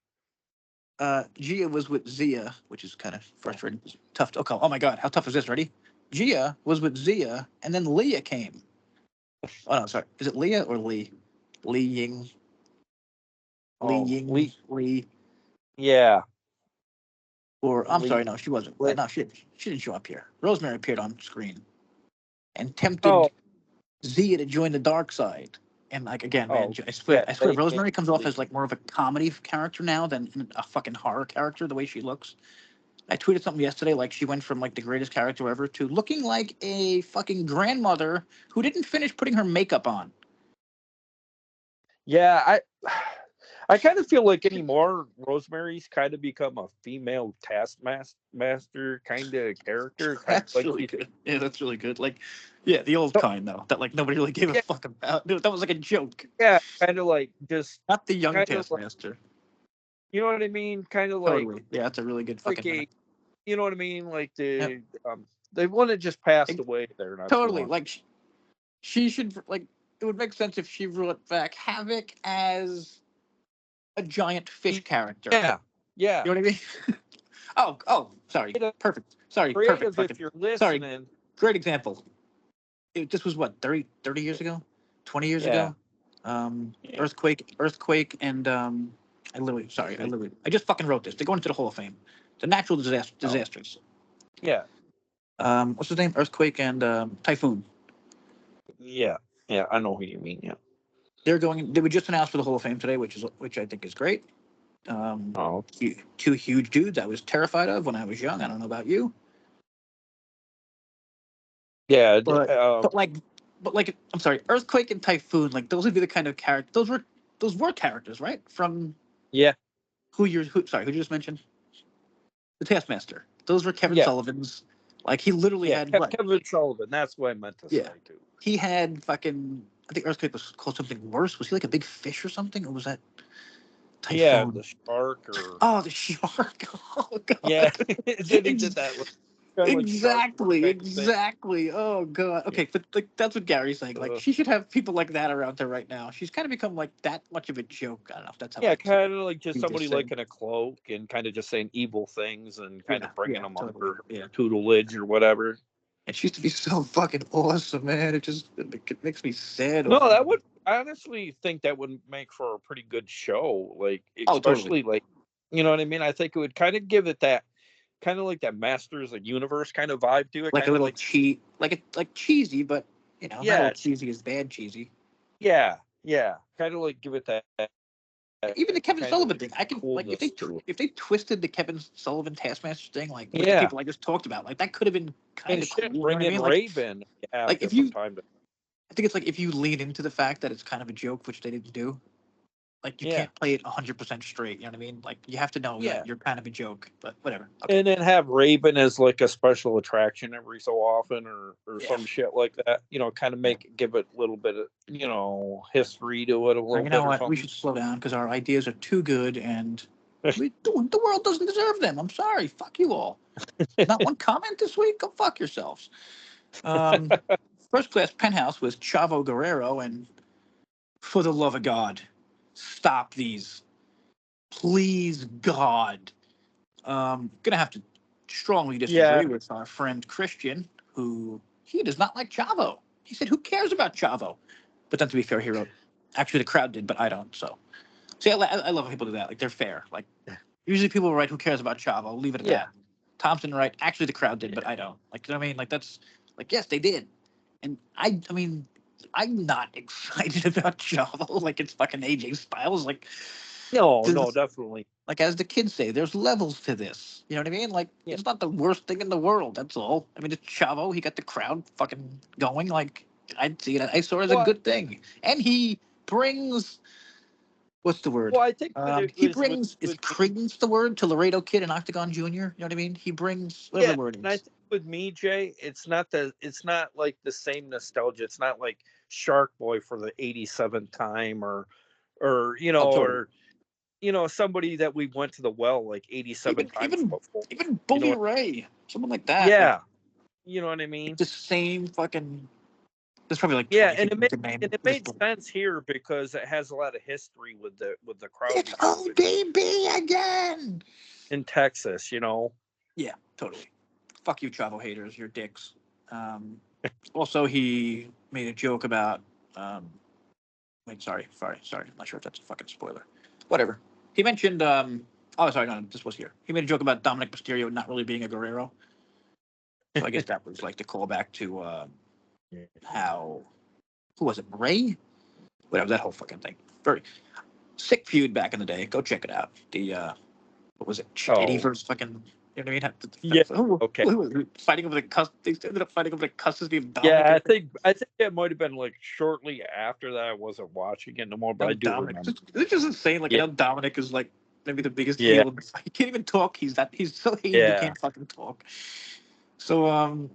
Gia was with Zia, which is kind of frustrating. Tough. Okay. Oh my God, how tough is this? Ready? Gia was with Zia, and then Leah came. Oh no, sorry. Is it Leah or Lee? Lee Ying. Lee Ying. Lee. Yeah. Or I'm Lee. sorry, no, she wasn't. Lee. No, she didn't show up here. Rosemary appeared on screen and tempted Oh, Zia to join the dark side. And like again, man, I yeah. swear, Rosemary comes off as like more of a comedy character now than a fucking horror character. The way she looks. I tweeted something yesterday, like she went from like the greatest character ever to looking like a fucking grandmother who didn't finish putting her makeup on. Yeah, I kind of feel like anymore Rosemary's kind of become a female taskmaster kind of character. That's Like, really good. Yeah, that's really good. Like, yeah, the old kind though, that like nobody really gave a fuck about. Dude, that was like a joke. Yeah, kind of like just Not the young kind of like, Taskmaster. you know what I mean? Kind of like Totally. Yeah, that's a really good like fucking. you know what I mean? Like Yep. they one that just passed Ex- away there not too Totally. long. Like, she should like. It would make sense if she brought back Havoc as a giant fish character. Yeah, yeah. You know what I mean? Oh, sorry. Perfect. Sorry, perfect. Creative if Fucking, you're sorry. listening. Great example. This was what 30 years ago, 20 years Yeah. ago. Earthquake, and I just fucking wrote this. They're going to the Hall of Fame. The natural disasters. Yeah. What's his name? Earthquake and Typhoon. Yeah. Yeah, I know who you mean. Yeah. They're going. They were just announced for the Hall of Fame today, which I think is great. Oh. Two huge dudes I was terrified of when I was young. I don't know about you. Yeah. But like I'm sorry, Earthquake and Typhoon, like those would be the kind of character. Those were characters, right? From yeah. who did you just mentioned? The Taskmaster. Those were Kevin Sullivan's. Like he literally had what? Kevin Sullivan. That's what I meant to say too. He had fucking. I think Earthquake was called something worse. Was he like a big fish or something, or was that Typhoon? Yeah, the shark or. Oh, the shark. Oh God. Yeah, then he did that. Exactly. Oh God. Okay, but like that's what Gary's saying. Like she should have people like that around her right now. She's kind of become like that much of a joke. I don't know if that's how. Yeah, kind of like just you somebody just said. like in a cloak and kind of just saying evil things and kind of bringing them totally. under tutelage or whatever. And she used to be so fucking awesome, man. It makes me sad. No, that would. I honestly think that would make for a pretty good show. Like, especially like, you know what I mean? I think it would kind of give it that. Kind of like that Masters of Universe kind of vibe to it, like kind a little like cheesy, but not all cheesy is bad cheesy. Yeah, kind of like give it that. Even the Kevin Sullivan thing, I can like if they twisted the Kevin Sullivan Taskmaster thing, like with the people I just talked about, like that could have been kind of cool. Bring in Raven, like if you, I think it's like if you lean into the fact that it's kind of a joke, which they didn't do. Like you can't play it 100% straight. You know what I mean? Like you have to know that you're kind of a joke, but whatever. Okay. And then have Raven as like a special attraction every so often, or some shit like that. You know, kind of give it a little bit of history to it a little bit. You know what? We should slow down because our ideas are too good, and the world doesn't deserve them. I'm sorry. Fuck you all. Not one comment this week. Go fuck yourselves. First Class Penthouse was Chavo Guerrero, and for the love of God, stop these. Please, God. Gonna have to strongly disagree with our friend Christian, who he does not like Chavo. He said, "Who cares about Chavo?" But then, to be fair, he wrote, "Actually, the crowd did, but I don't." So, see, I love when people do that. Like they're fair. Like usually people write, "Who cares about Chavo?" Leave it at that. Thompson write, "Actually, the crowd did, but I don't." Like you know what I mean? Like that's like yes, they did, and I mean, I'm not excited about Chavo. Like it's fucking AJ Styles. Like No, definitely. Like as the kids say, there's levels to this. You know what I mean? Like Yeah. it's not the worst thing in the world. That's all. I mean, it's Chavo. He got the crowd fucking going. Like I'd see it. I saw it as a Well, good thing. And he brings what's the word? I think what it He was brings is with me. credence the word to Laredo Kid and Octagon Jr. You know what I mean? He brings whatever the Yeah, word and I is. think with me, Jay, it's not like the same nostalgia. It's not like Shark Boy for the 87th time, or Oh, totally. somebody that we went to the well like 87 Even times even before. even You know Bully what? Ray, someone like that. Like Yeah, you know what I mean. the same fucking. There's probably like Yeah, 20 people you could name. and it made sense here because it has a lot of history with the crowd It's because of it ODB again. in Texas. You know. Yeah, totally. Fuck you, Chavo haters. You're dicks. Also, he made a joke about. Um, wait, sorry. I'm not sure if that's a fucking spoiler. Whatever. He mentioned. Oh, sorry, no, this was here. He made a joke about Dominic Mysterio not really being a Guerrero. So I guess that was like the callback to how. Who was it? Ray? Whatever, that whole fucking thing. Very sick feud back in the day. Go check it out. The what was it? Eddie Oh, versus fucking. You know what I mean? yeah. Okay. Who was fighting over the They ended up fighting over the custody of Dominic. Yeah, I think. I think it might have been like shortly after that. I wasn't watching it no more, but No, I do Dominic. remember. It's just insane. Like I Yeah, know Dominic is like maybe the biggest yeah, heel. He can't even talk. He's so hated he yeah. can't fucking talk. So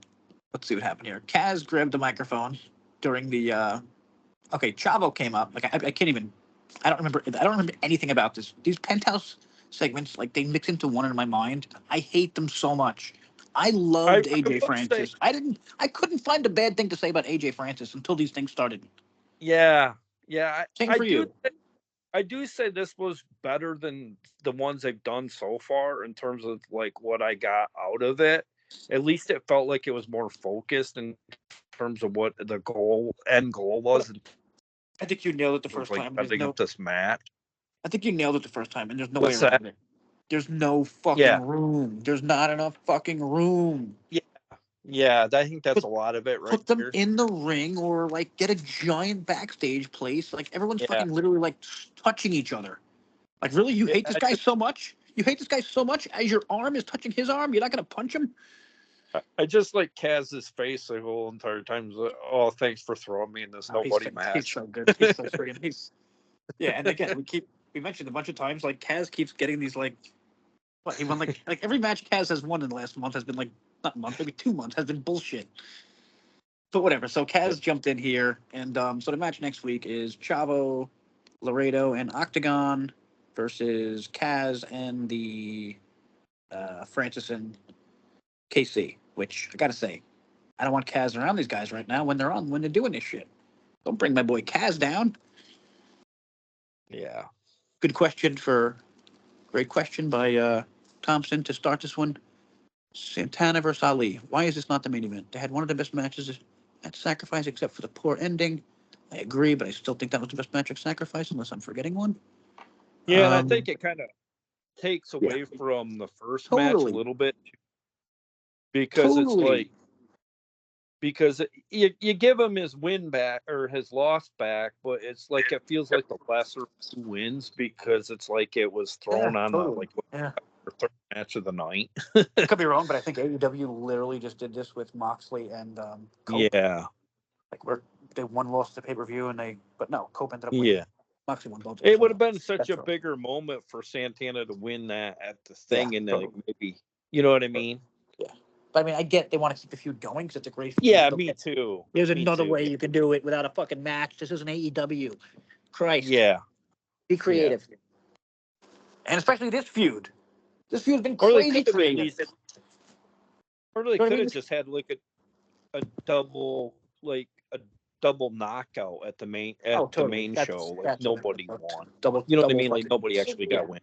let's see what happened here. Kaz grabbed the microphone during the okay, Chavo came up. Like I can't even. I don't remember. I don't remember anything about this. These penthouse segments, like they mix into one in my mind. I hate them so much. I loved I AJ will say, Francis. I didn't. I couldn't find a bad thing to say about AJ Francis until these things started. yeah, yeah. Same for you. I do say this was better than the ones they've done so far in terms of like what I got out of it. At least it felt like it was more focused in terms of what the end goal was in I think you nailed it the terms of first like time. There's setting no. up this match. I think you nailed it the first time, and there's no way What's that? around it. There's no fucking Yeah, room. There's not enough fucking room. yeah, yeah. I think that's Put a lot of it right put them here. in the ring or like get a giant backstage place. Like everyone's Yeah, fucking literally like touching each other. Like really, you yeah. hate this guy so much? You hate this guy so much as your arm is touching his arm. You're not gonna punch him? I just like Kaz's face the whole entire time. Like, oh, thanks for throwing me in this Oh, nobody he's match. so good. He's so friggin' he's yeah. And again, we mentioned a bunch of times like Kaz keeps getting these like what he won like every match Kaz has won in the last month has been like not month maybe 2 months has been bullshit. But whatever. So Yeah. Kaz jumped in here, and so the match next week is Chavo, Laredo, and Octagon versus Kaz and the Francis and KC. Which I gotta say, I don't want Kaz around these guys right now when they're doing this shit. Don't bring my boy Kaz down. Yeah. Good question for great question by Thompson to start this one. Santana versus Ali. Why is this not the main event? They had one of the best matches at Sacrifice, except for the poor ending. I agree, but I still think that was the best match at Sacrifice, unless I'm forgetting one. Yeah, and I think it kind of takes Yeah, away from the first match a totally, little bit because it's totally. like you give him his win back or his loss back, but it's like it feels like the lesser wins because it's like it was Yeah, thrown on the totally. like Yeah, the third match of the night. I could be wrong, but I think AEW literally just did this with Moxley and Cope. Yeah, Like, where they one lost the pay per view, and but no, Cope ended up winning. yeah. Moxley won both of them. It So would have no, been such that's a right. bigger moment for Santana to win that at the Yeah, thing, and then like totally. maybe you know what I mean. Yeah. But I mean, I get they want to keep the feud going because it's a great feud. Yeah, But me okay, too. there's Me another too. way Yeah, you can do it without a fucking match. This is an AEW. Christ, yeah, be yeah. creative. And especially this feud. This feud's been Or they crazy could have at creative. least, or they You know what I could mean? have just had like a double a double knockout at Oh, the totally. main show. That's Like that's what I would nobody have booked. won. Double You know what I double mean? Like fucking nobody actually yeah. got win.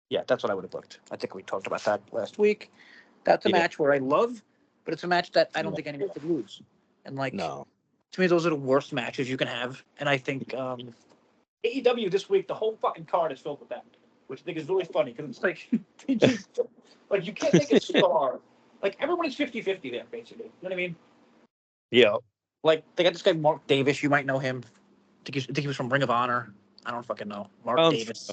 Yeah, that's what I would have booked. I think we talked about that last week. That's a Yeah. match where I love, but it's a match that I don't Yeah. think anyone could lose. And like No. to me, those are the worst matches you can have. And I think AEW this week, the whole fucking card is filled with that, which I think is really funny because it's like they just like you can't make a star. Like everyone is 50-50 there, basically. You know what I mean? Yeah. Like they got this guy Mark Davis. You might know him. I think he was from Ring of Honor. I don't fucking know Mark Um, Davis.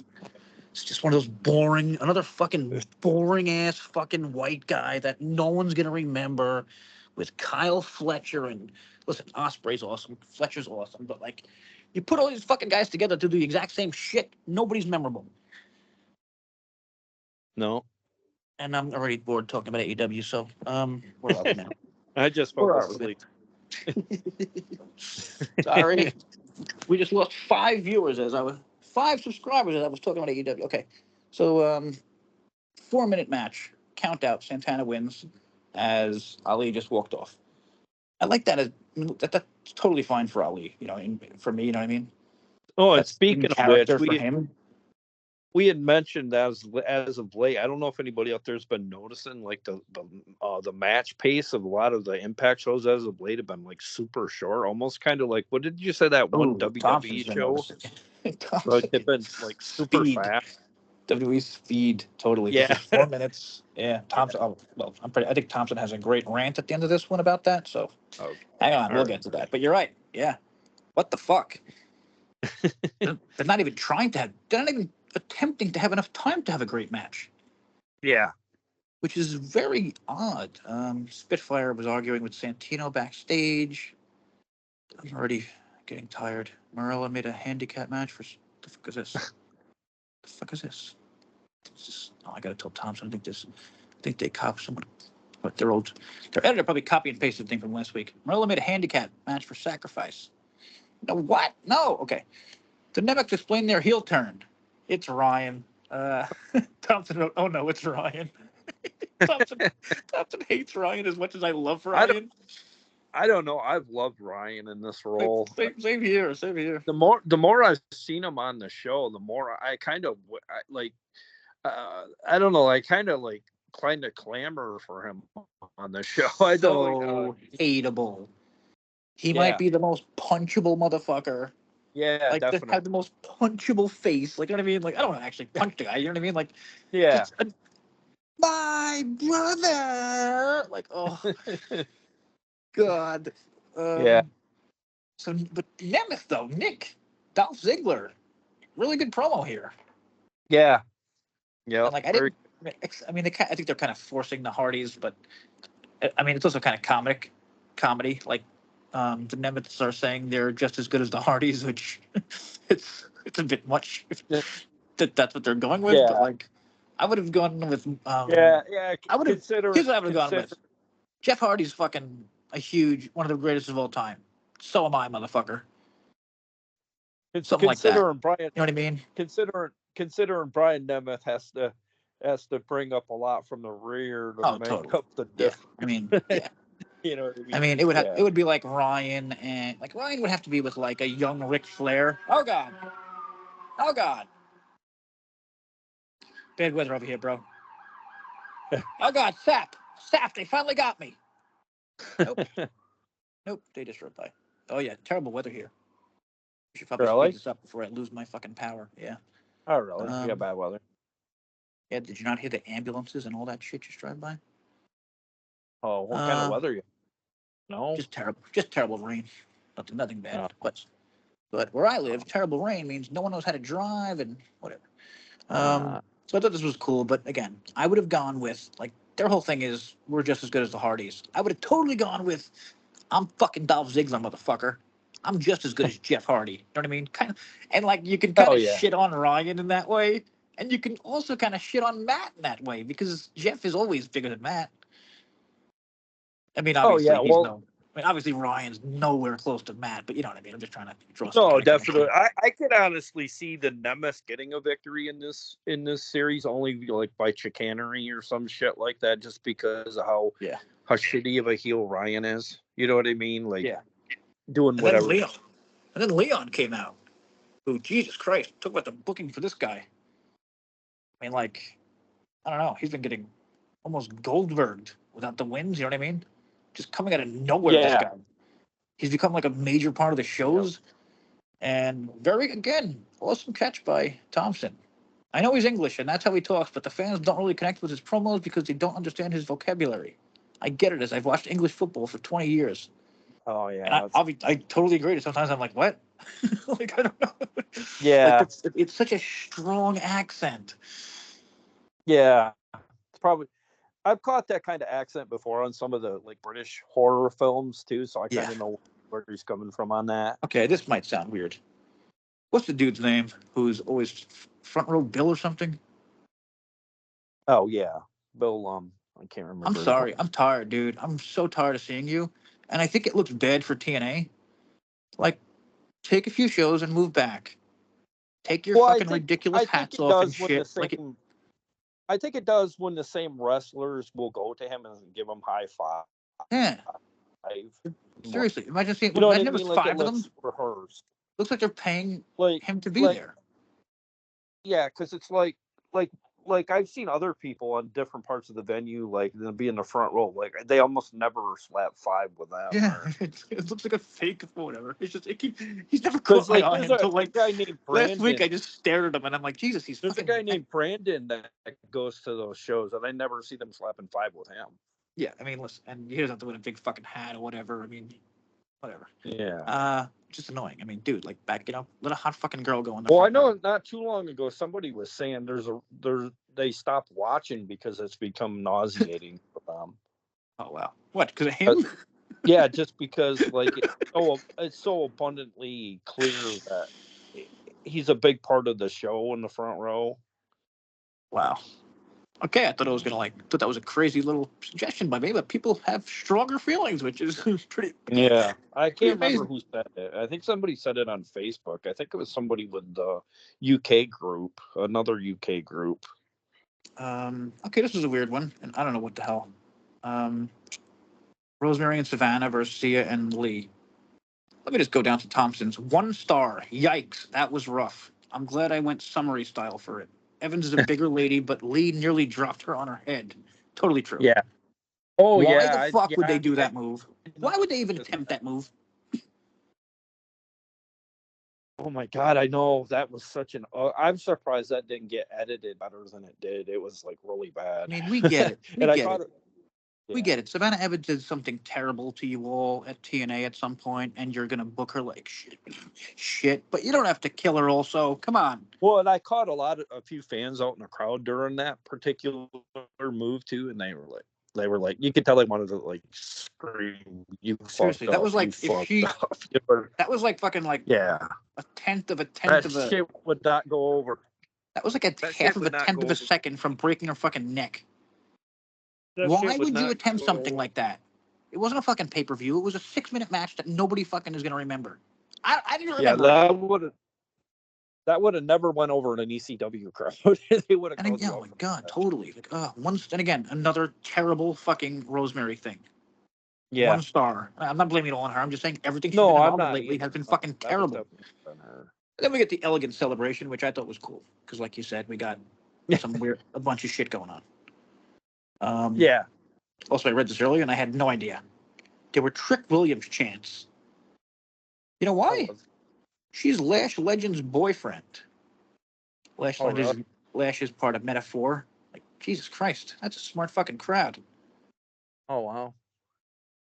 It's just one of those another fucking boring ass fucking white guy that no one's gonna remember, with Kyle Fletcher. And listen, Osprey's awesome, Fletcher's awesome, but like, you put all these fucking guys together to do the exact same shit, nobody's memorable. No. And I'm already bored talking about AEW. So where are we now? I just fell Where are asleep. Sorry, we just lost 5 subscribers as I was talking about AEW. Okay, so 4-minute match, count out. Santana wins as Ali just walked off. I like that. That's totally fine for Ali. For me, you know what I mean. Oh, and That's in speaking of which, character for him. we had mentioned as of late. I don't know if anybody out there's been noticing, like the match pace of a lot of the Impact shows as of late have been like super short, almost kind of like, what did you say, that one Thompson's WWE been show? noticing. Like they've been like super Speed. fast. WWE speed, totally. This Yeah. is 4 minutes. Yeah, Thompson. Oh, well, I think Thompson has a great rant at the end of this one about that. So Okay. hang on, All we'll right. get to that. But you're right. Yeah. What the fuck? They're not even trying to have. They're not even attempting to have enough time to have a great match, Yeah. which is very odd. Spitfire was arguing with Santino backstage. I'm already getting tired. Morella made a handicap match for. The fuck is this? The fuck is this? I gotta tell Thompson. I think they copied someone. But their editor probably copy and pasted the thing from last week. Morella made a handicap match for Sacrifice. No, what? No. Okay. The Nemec explained their heel turn. It's Ryan. Thompson. Oh no, it's Ryan. Thompson hates Ryan as much as I love Ryan. I don't know. I've loved Ryan in this role. Same here. Same here. The more I've seen him on the show, the more I kind of like. I don't know. I kind of clamor for him on the show. I don't. So hateable. He might Yeah. be the most punchable motherfucker. Yeah, Like, to definitely. have the most punchable face. Like, you know what I mean? Like, I don't actually punch the guy. You know what I mean? Like, Yeah. just my brother. Like, oh God. Yeah. So, but Nemeth though, Nick, Dolph Ziggler, really good promo here. Yeah. Yeah. And like, I think they're kind of forcing the Hardys, but I mean, it's also kind of comedy. Like, the Nemeths are saying they're just as good as the Hardys, which it's a bit much. That's what they're going with. Yeah. But like, I would have gone with. Yeah. I would have. Here's what I would have gone consider. with. Jeff Hardy's fucking one of the greatest of all time. So am I, motherfucker. Something like that. Considering Brian, You know what I mean? considering Brian Nemeth has to bring up a lot from the rear to make totally. up the difference. I mean, yeah. You know what I mean? I mean, it would be like Ryan, and like Ryan would have to be with like a young Ric Flair. Oh God. Oh God. Bad weather over here, bro. Oh God, Sap. They finally got me. Nope. Nope, they just rode by. Oh yeah, terrible weather here. We should probably speed this up before I lose my fucking power. Yeah. Oh really? You got bad weather. Yeah, did you not hear the ambulances and all that shit just drive by? Oh, what kind of weather you? No. Just terrible rain. Nothing bad. But where I live, terrible rain means no one knows how to drive and whatever. So I thought this was cool, but again, I would have gone with, like, their whole thing is we're just as good as the Hardys. I would have totally gone with, I'm fucking Dolph Ziggler, motherfucker. I'm just as good as Jeff Hardy. You know what I mean? Kind of, and like, you can kind of shit on Ryan in that way, and you can also kind of shit on Matt in that way, because Jeff is always bigger than Matt. I mean, obviously, obviously Ryan's nowhere close to Matt, but you know what I mean. I'm just trying to draw. No, definitely. I could honestly see the Nemeth getting a victory in this series, only like by chicanery or some shit like that, just because of how shitty of a heel Ryan is. You know what I mean? Like, doing whatever. And then Leon came out. Who, Jesus Christ, talk about the booking for this guy. I mean, like, I don't know. He's been getting almost Goldberged without the wins. You know what I mean? Just coming out of nowhere. This guy. He's become like a major part of the shows. And again, awesome catch by Thompson. I know he's English and that's how he talks, but the fans don't really connect with his promos because they don't understand his vocabulary. I get it, as I've watched English football for 20 years. Oh And yeah, I totally agree. Sometimes I'm like, what? Like I don't know. Like yeah, it's such a strong accent. yeah. It's probably I've caught that kind of accent before on some of the like British horror films too, so I Yeah. kind of know where he's coming from on that. Okay, this might sound weird. What's the dude's name who's always front row Bill or something? Oh yeah, Bill. I can't I'm remember. sorry. I'm tired, dude. I'm so tired of seeing you. And I think it looks bad for TNA. Like, take a few shows and move back. Take your Well, fucking ridiculous I think hats it off and does when the shit. Like, same. I think it does when the same wrestlers will go to him and give him high five. yeah. More. Seriously, You know what imagine I there was mean? Like it five of them. looks rehearsed. Looks like they're paying Like him to be like there. yeah, because it's like like I've seen other people on different parts of the venue like they'll be in the front row. Like they almost never slap five with them Yeah, or it looks like a fake or whatever. It's just he's never caught because my like eye until there's a like guy named last week. I Brandon. just stared at him and I'm like, Jesus, he's There's a fucking. guy named Brandon that goes to those shows, and I never see them slapping five with him. Yeah, I mean, listen, and he doesn't have to wear a big fucking hat or whatever. I mean, whatever. Yeah. Just annoying. I mean, dude, like back, let a hot fucking girl go in the Well, I front row. know not too long ago somebody was saying they stopped watching because it's become nauseating for them. Oh wow, what? Because of But, him? yeah, just because like it's so abundantly clear that he's a big part of the show in the front row. Wow. Okay, I thought thought that was a crazy little suggestion by me, but people have stronger feelings, which is pretty Yeah, I pretty can't remember amazing. who said it. I think somebody said it on Facebook. I think it was somebody with the UK group, another UK group. Okay, this is a weird one, and I don't know what the hell. Um, Rosemary and Savannah versus Sia and Lee. Let me just go down to Thompson's. 1 star. Yikes, that was rough. I'm glad I went summary style for it. Evans is a bigger lady, but Lee nearly dropped her on her head. Totally true. Yeah. Oh Why the yeah. fuck would they do I that move? know. Why would they even attempt that move? Oh my god, I know that was such an. I'm surprised that didn't get edited better than it did. It was like really I bad, mean, we get it. We and I get thought, it. We yeah, get it. Savannah Evans did something terrible to you all at TNA at some point, and you're gonna book her like shit. Shit, but you don't have to kill her. Also, come on. well, and I caught a few fans out in the crowd during that particular move too, and they were like, you could tell they wanted to like scream, "You Seriously, fucked that up, was you like if fucked she. up." That was like fucking like Yeah, a tenth that of a. shit would not go over. That was like a That half shit of a would not tenth of a go over. second from breaking her fucking neck. That Why shit would would you not attempt something go. like that? It wasn't a fucking pay per view. It was a 6 minute match that nobody fucking is gonna remember. I didn't Yeah, remember it. that would have never went over in an ECW crowd. They would have And I, called you oh out my for god, that. totally. Like, once and again, another terrible fucking Rosemary thing. Yeah. 1 star. I'm not blaming it all on her. I'm just saying everything she's been No, I'm involved in not lately either. has been No, fucking that was terrible. definitely on her. Then we get the elegant celebration, which I thought was cool because, like you said, we got a bunch of shit going on. Um, Yeah. Also, I read this earlier and I had no idea. There were Trick Williams chants. You know Oh, why? She's Lash Legend's boyfriend. Lash oh, really? Legend, Lash is part of Metaphor. Like Jesus Christ, that's a smart fucking crowd. Oh, wow.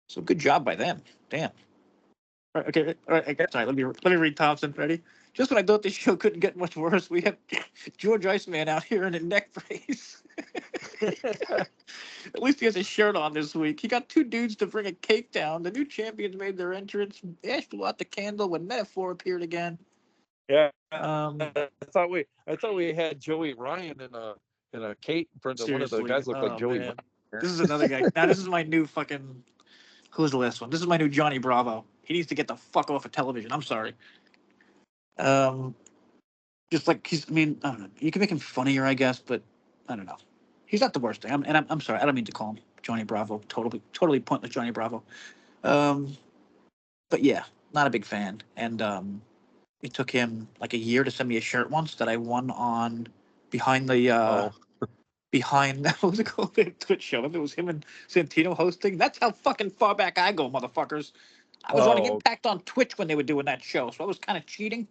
So good job by them. Damn. All right, okay, all right. Yeah. Sorry, let me read Thompson. Ready? Just when I thought this show couldn't get much worse, we have George Iceman out here in a neck brace. At least he has a shirt on this week. He got two dudes to bring a cake down. The new champions made their entrance. Ash blew out the candle when Metaphor appeared again. Yeah. Um, I thought we had Joey Ryan in a cape in front of one of the Seriously. guys looked like Oh Joey man. Ryan. This is another guy. Now this is my new fucking. Who's the last one? This is my new Johnny Bravo. He needs to get the fuck off of television. I'm sorry. Um, just like he's. I mean, I don't know. You can make him funnier, I guess, but I don't know. He's not the worst thing. I'm sorry. I don't mean to call him Johnny Bravo. Totally pointless Johnny Bravo. Um, but yeah, not a big fan. And it took him like a year to send me a shirt once that I won on behind the Oh. behind what was it called, the Twitch show. If it was him and Santino hosting, that's how fucking far back I go, motherfuckers. I was running Oh. Impact on Twitch when they were doing that show, so I was kind of cheating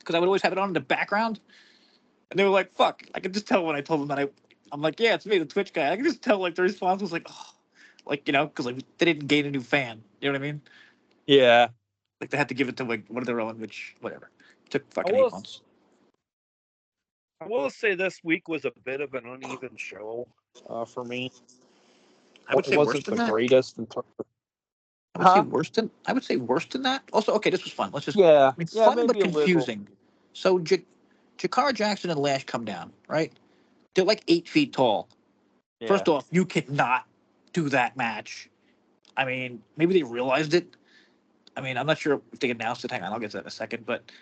because I would always have it on in the background. And they were like, "Fuck!" I could just tell when I told them that I'm like, "Yeah, it's me, the Twitch guy." I could just tell like the response was like, "Oh," like because like they didn't gain a new fan. You know what I mean? Yeah. Like they had to give it to like one of their own, which whatever. It took I fucking will 8 months. I will say this week was a bit of an uneven show for me. I would It say worse wasn't than the that. greatest in terms of, I huh? would say worse than. I would say worse than that. Also, okay, this was fun. Let's just. Yeah, I mean, yeah, fun but maybe a little. confusing. So, Jakara Jackson and Lash come down, right? They're like 8 feet tall. Yeah, First off, you cannot do that match. I mean, maybe they realized it. I mean, I'm not sure if they announced it. Hang on, I'll get to that in a second. But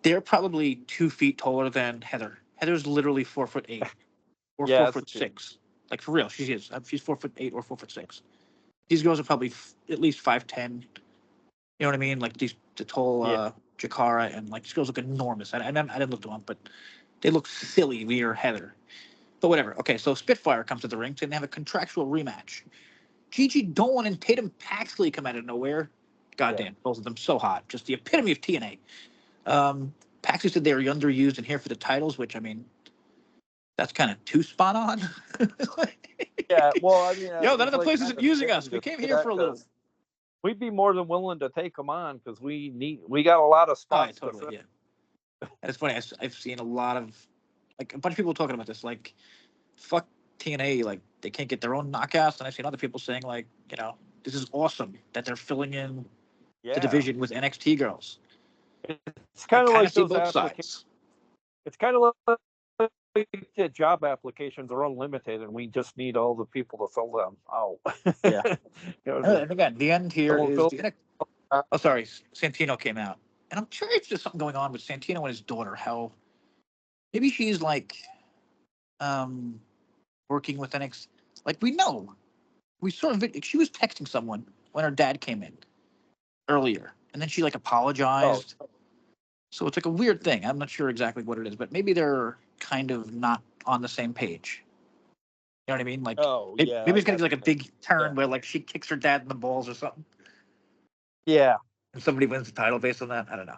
they're probably 2 feet taller than Heather. Heather's literally 4'8" or yeah, four it's foot true. six. Like for real, she is. She's 4'8" or 4'6". These girls are probably at least 5'10". You know what I mean? Like the tall Yeah, Jakara and like these girls look enormous. I didn't look them up, but they look silly near Heather. But whatever. Okay, so Spitfire comes to the ring saying they have a contractual rematch. Gigi Dolan and Tatum Paxley come out of nowhere. yeah. Goddamn, both of them so hot. Just the epitome of TNA. Paxley said they were underused and here for the titles, which I mean, that's kind of too spot on. Yeah, well, I mean, Yo, none of it's the like place kind isn't of using us. fitting We to came say here that for a little. because we'd be more than willing to take them on because we got a lot of Oh, yeah, spots to totally, fill. yeah. And it's funny. I've seen a lot of like a bunch of people talking about this. Like, fuck TNA. Like, they can't get their own knockouts. And I've seen other people saying like, this is awesome that they're filling in the Yeah, division with NXT girls. it's I kind of kind of like see those both applications. sides. It's kind of like the job applications are unlimited, and we just need all the people to fill them out. Yeah. You know, And again, the end here don't is fill. the. Oh, sorry, Santino came out, and I'm sure it's just something going on with Santino and his daughter. How maybe she's like um working with NXT. Like we saw a video. She was texting someone when her dad came in earlier, and then she like Oh, apologized. So it's like a weird thing. I'm not sure exactly what it is, but maybe they're kind of not on the same page. You know what I mean? Like oh yeah, maybe I it's gonna got be like a you. big Yeah, turn where like she kicks her dad in the balls or something, yeah, and somebody wins the title based on that. I don't know.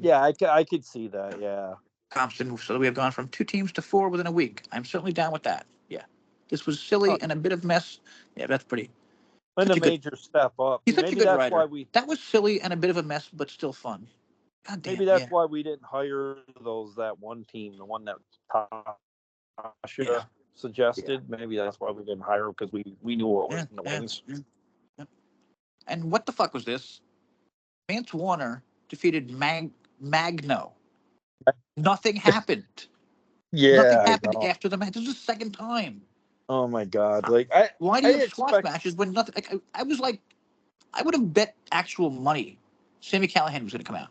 yeah. I could see that. Yeah, Compton. So we have gone from 2 teams to 4 within a week. I'm certainly down with that. Yeah, this was oh, silly and a bit of mess. Yeah, that's pretty. and Such a a good. major step up. He's such a Maybe good that's why writer. we. That was silly and a bit of a mess, but still fun. God Maybe damn. that's Yeah. why we didn't hire that one team, the one that Yeah. Tasha Yeah. suggested. Maybe that's why we didn't hire because we knew what was Yeah. in the Yeah. wings. Yeah. Yeah. And what the fuck was this? Vance Warner defeated Magno. Nothing happened. Nothing Yeah, I happened know. after the match. This is the second time. Oh my god! Like I, Why do I you have squash expect. matches when nothing? Like, I was like, I would have bet actual money Sammy Callahan was going to come out.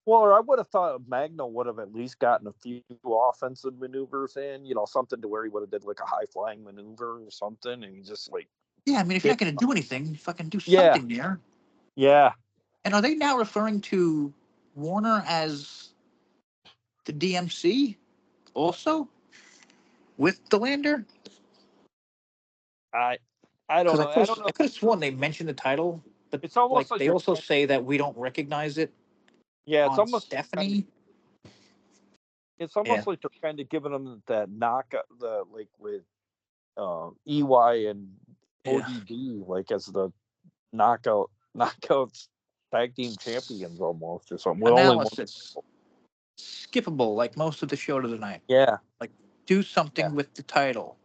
Well, I would have thought Magno would have at least gotten a few offensive maneuvers in, something to where he would have did like a high flying maneuver or something, and he just like Yeah, I mean, if you're did. not going to do anything, fucking do Yeah, something there. yeah, And are they now referring to Warner as the DMC also with the lander? I, I don't Because know. I don't I know. could have sworn they mentioned the title, but It's almost like like they they're also trying. say that we don't recognize it Yeah, on Stephanie. it's Yeah, almost like they're kind of giving them that knock, the like with EY and yeah. ODB, like as the knockouts tag team champions almost or something. With only one. Analysis. Skippable, like most of the show tonight. Yeah, Like, do yeah, something with the title.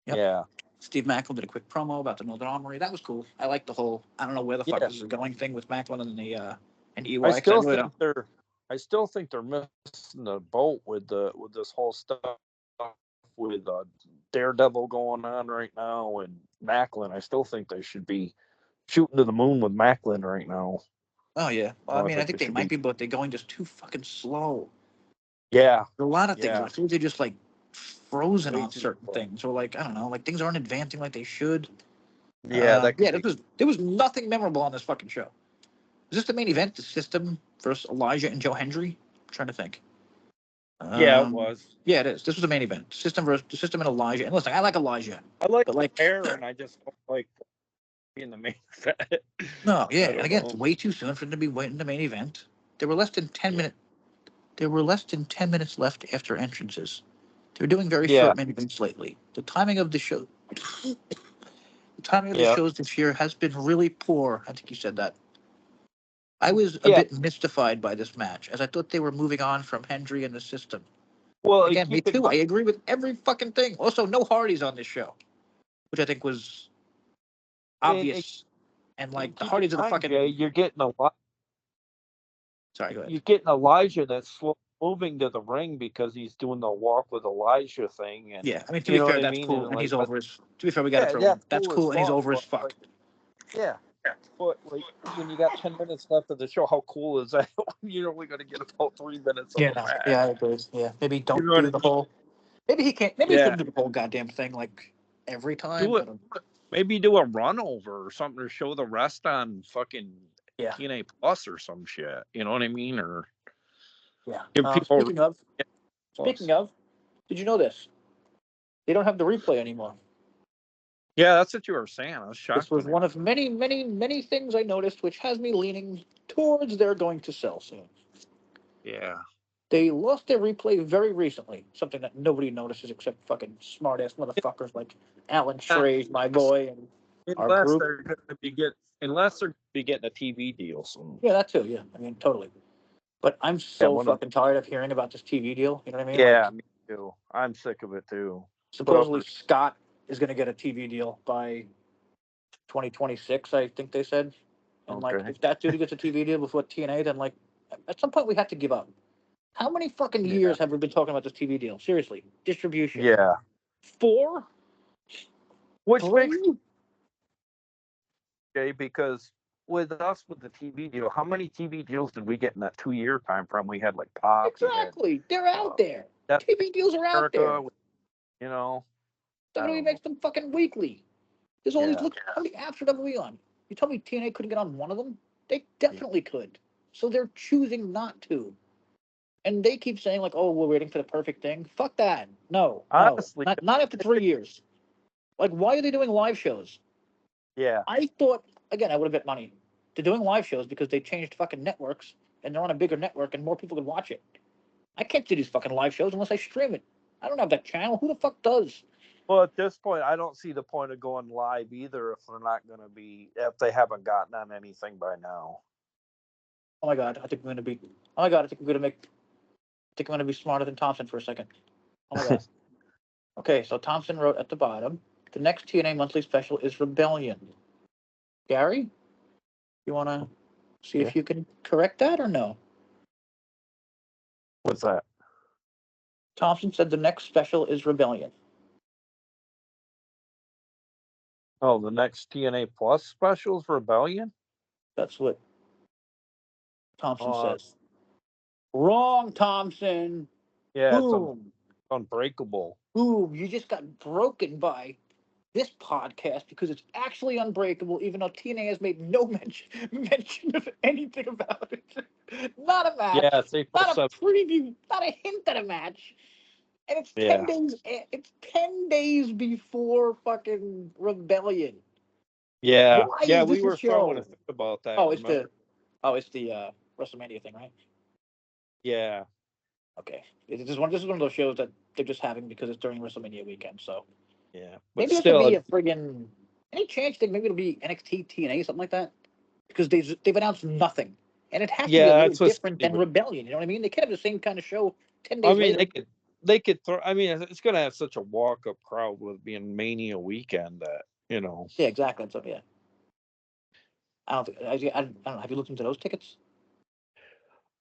Yep. yeah, Steve Macklin did a quick promo about the Northern Armory. That was cool. I like the whole I don't know where the fuck yeah. this is going thing with Macklin and the and I EY because I still really think don't. they're I still think they're missing the boat with this whole stuff with Daredevil going on right now and Macklin. I still think they should be shooting to the moon with Macklin right now. Oh yeah. Well, I I mean, I think they think they should might be. be, but they're going just too fucking slow. Yeah, A lot of things. yeah, I feel they're just like frozen way on too certain slow. things, or like I don't know, like things aren't advancing like they should. Yeah, that could Yeah, be. there was nothing memorable on this fucking show. Is this the main event? The System versus Elijah and Joe Hendry? I'm trying to think. Yeah, it Um, was. yeah, it is. This was the main event. System versus the System and Elijah. And listen, I like Elijah, I like but the like, pair, and I just don't like being the main event. no, yeah. I And don't again, it's know. way too soon for them to be waiting the main event. There were less than ten Yeah, minutes. There were less than 10 minutes left after entrances. They were doing very yeah, short main events lately. The timing of the show, the timing of the yeah, shows this year has been really poor. I think you said that. I was a Yeah. bit mystified by this match, as I thought they were moving on from Hendry and the system. Well, Again, me keep in too. I mind, agree with every fucking thing. Also, no Hardys on this show, which I think was and, obvious. And and like the keep in Hardys are the mind, Jay, fucking. Sorry, go ahead. you're getting Elijah that's slow moving to the ring because he's doing the walk with Elijah thing, and Yeah, I mean to you be know fair, what I that's mean. cool, And and like, he's over his. To be fair, we got to yeah, throw in. that's That's cool as cool, and he's fuck. over his But fuck. like, yeah, but like when you got 10 minutes left of the show, how cool is that? You're only going to get about 3 minutes of Yeah, a no, match. yeah, I agree. Yeah, maybe You don't know what do I the mean? whole. Maybe he can't. Maybe he Yeah, couldn't do the whole goddamn thing like every time. do I it. don't. Maybe do a run over or something to show the rest on fucking Yeah, TNA Plus or some shit. You know what I mean? Or yeah. give people Speaking Plus. of, did you know this? They don't have the replay anymore. Yeah, that's what you were saying. I was This shocked was when I. one of many, many, many things I noticed, which has me leaning towards they're going to sell soon. Yeah. They lost their replay very recently, something that nobody notices except fucking smart-ass motherfuckers like Alan Trey, my boy, and our Unless group. they're going to be unless they're going to be getting a TV deal soon. Yeah, that too. Yeah, I mean, totally. But I'm Yeah, so fucking tired of hearing about this TV deal. You know what I mean? Like, yeah, me too. I'm sick of it too. supposedly Whoever. Scott is going to get a TV deal by 2026, I think they said. And like, Okay. if that dude gets a TV deal before TNA, then like, at some point we have to give up. How many fucking Yeah. years have we been talking about this TV deal? Seriously, distribution. Yeah. 4, Which makes 3. okay because with us with the TV deal, how many TV deals did we get in that 2 year time frame? We had like Pop, we had Exactly, they're out there. Death TV deals are out there. America. You know, I WWE don't know. makes them fucking weekly. There's all these. Yeah. Look, how many apps are WWE on? You tell me TNA couldn't get on one of them? They Yeah. definitely could. So they're choosing not to. And they keep saying like, "Oh, we're waiting for the perfect thing." Fuck that. No, no, Honestly, not after 3 years. Like, why are they doing live shows? yeah. I thought again, I would have bet money. They're doing live shows because they changed fucking networks and they're on a bigger network and more people can watch it. I can't do these fucking live shows unless I stream it. I don't have that channel. Who the fuck does? Well, at this point, I don't see the point of going live either if they're not going to be if they haven't gotten on anything by now. Oh my god, I think I'm gonna be. Oh my god, I think I'm gonna make. I think I'm gonna be smarter than Thompson for a second. Oh my god. Okay, so Thompson wrote at the bottom, the next TNA monthly special is Rebellion. Gary, you want to see Yeah. if you can correct that or no? What's that? Thompson said the next special is Rebellion. Oh, the next TNA Plus specials Rebellion. That's what Thompson Uh, says. Wrong, Thompson. yeah, it's Boom. Unbreakable. Boom. You just got broken by this podcast because it's actually unbreakable, even though TNA has made no mention of anything about it. Not a Yeah, match, it's April not a 7th. preview, not a hint at a match. And it's Yeah. 10 days. It's 10 days before fucking Rebellion. Yeah. Why Yeah, is we this a were throwing a show? fit about that, Oh, it's remember? the WrestleMania thing, right? Yeah. Okay, this is one of those shows that they're just having because it's during WrestleMania weekend. So Yeah. But maybe it should still, be a friggin' any chance that maybe it'll be NXT TNA something like that because they've announced nothing, and it has to be a yeah, little that's what's different than stupid. Rebellion. You know what I mean? They can't have the same kind of show 10 days I mean, later. they could throw. I mean, it's going to have such a walk up crowd with being Mania weekend that Yeah, exactly. So yeah, I don't think I don't know. Have you looked into those tickets?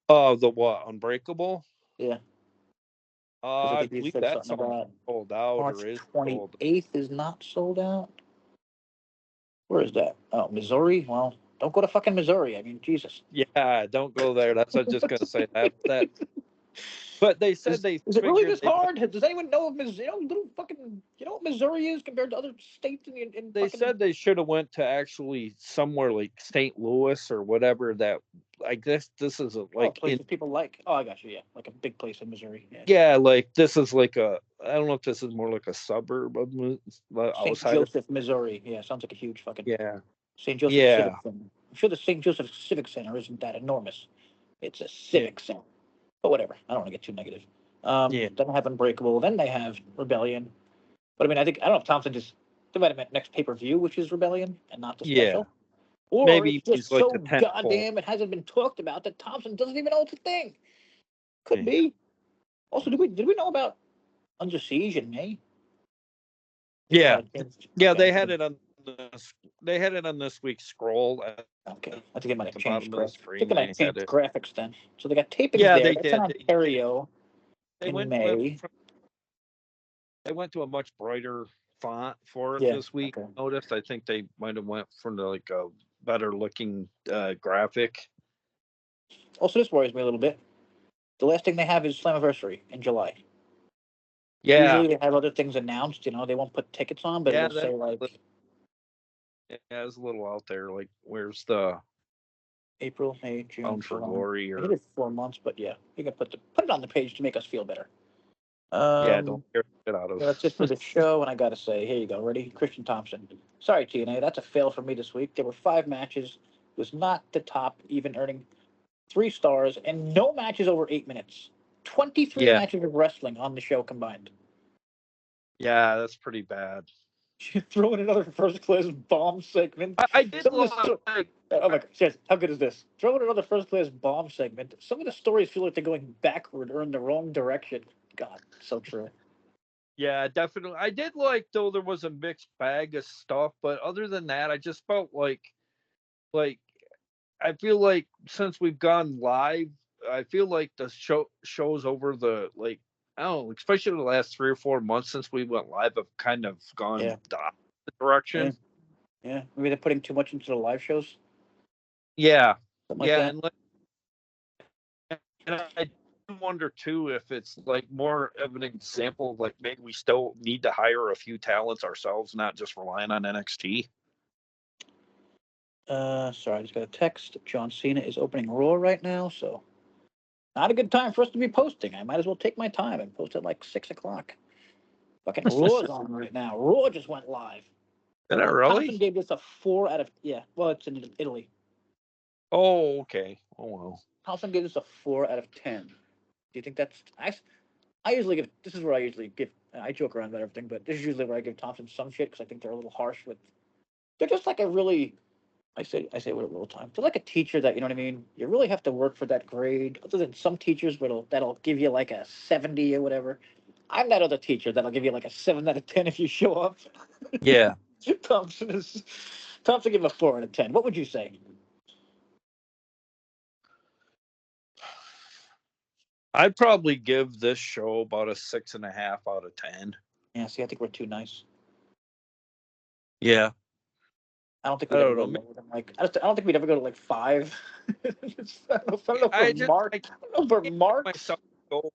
Oh, the what? Unbreakable. Yeah, because I I think he believe said that's something almost about sold out March or is sold. 28th is not sold out. Where is that? Oh, Missouri. Well, don't go to fucking Missouri. I mean, Jesus. Yeah, don't go there. That's what I was just going to say that. But they said they Is it really figured this hard? Does anyone know if Missouri, little fucking, what Missouri is compared to other states in they fucking? said they should have went to actually somewhere like St. Louis or whatever that I guess this is Oh, like in places people like. Oh, I got you. Yeah, like a big place in Missouri. Yeah. yeah, like this is like a I don't know if this is more like a suburb of St. outside of Joseph, Missouri. Yeah, sounds like a huge fucking yeah. St. Joseph Civic Yeah. Center. I'm sure the St. Joseph Civic Center isn't that enormous. It's a Yeah. civic center. But whatever. I don't want to get too negative. Yeah. Then they have Unbreakable. Then they have Rebellion. But I mean, I don't know if Thompson just they might have meant next pay per view, which is Rebellion, and not the Yeah. special. Or it's maybe just he's like so the 10th pole. goddamn it hasn't been talked about that Thompson doesn't even know it's a thing. Could Yeah. be. Also, did we know about Under Siege in May? Yeah. Yeah, Okay, they had it on this week's scroll at okay. I have to get my the change bottom of the graphics. I think screen. I They had changed it. graphics then. So they got tapings Yeah, there. they That's in did. Ontario They in went May. they went to a much brighter font for it Yeah. this week. Okay. Noticed. I think they might have went for like a better looking graphic. Also, this worries me a little bit. The last thing they have is Slammiversary in July. Yeah, Usually they have other things announced. You know, they won't put tickets on, but yeah, it'll say like yeah, it's a little out there. Like, where's the April, May, June, Bound for July. Glory I or think it's 4 months, but yeah, you can put it on the page to make us feel better. yeah, don't get out Yeah, that's it for of. the show. And I gotta say, here you go. Ready, Christian Thompson. Sorry, TNA, that's a fail for me this week. There were 5 matches. It was not the top, even earning 3 stars, and no matches over 8 minutes. 23 Yeah, matches of wrestling on the show combined. yeah, that's pretty bad. You throw in another first class bomb segment. I did Some of the like. oh my god, yes, how good is this? Throw in another first class bomb segment. Some of the stories feel like they're going backward or in the wrong direction. God, so true. Yeah, definitely. I did like though there was a mixed bag of stuff, but other than that, I just felt like I feel like since we've gone live, I feel like the shows over the like I don't know, especially the last 3 or 4 months since we went live have kind of gone Yeah, the opposite yeah, direction. yeah. Maybe they're putting too much into the live shows, Yeah, something like yeah, that. and I wonder too if it's like more of an example of like maybe we still need to hire a few talents ourselves, not just relying on NXT. Sorry, I just got a text. John Cena is opening Raw right now, so not a good time for us to be posting. I might as well take my time and post at like 6 o'clock. Fucking Raw's on right now. Raw just went live. Did it Thompson really? gave this a 4 out of yeah. Well, it's in Italy. Oh, okay. Oh well. Thompson gave this a 4 out of 10. Do you think that's I usually give this is where I usually give I joke around about everything, but this is usually where I give Thompson some shit because I think they're a little harsh with. They're just like a really I say with a little time. They're like a teacher that you know what I mean. You really have to work for that grade. Other than some teachers that'll give you like a 70 or whatever. I'm that other teacher that'll give you like a 7 out of 10 if you show up. Yeah. Thompson is Thompson gave a 4 out of 10. What would you say? I'd probably give this show about a 6.5 out of 10. Yeah, see, I think we're too nice. Yeah. I don't think I we'd ever don't go know. lower than like. I don't think we'd ever go to like 5. I don't know if I we're just marked. I don't know if we're can't get marks. myself to go.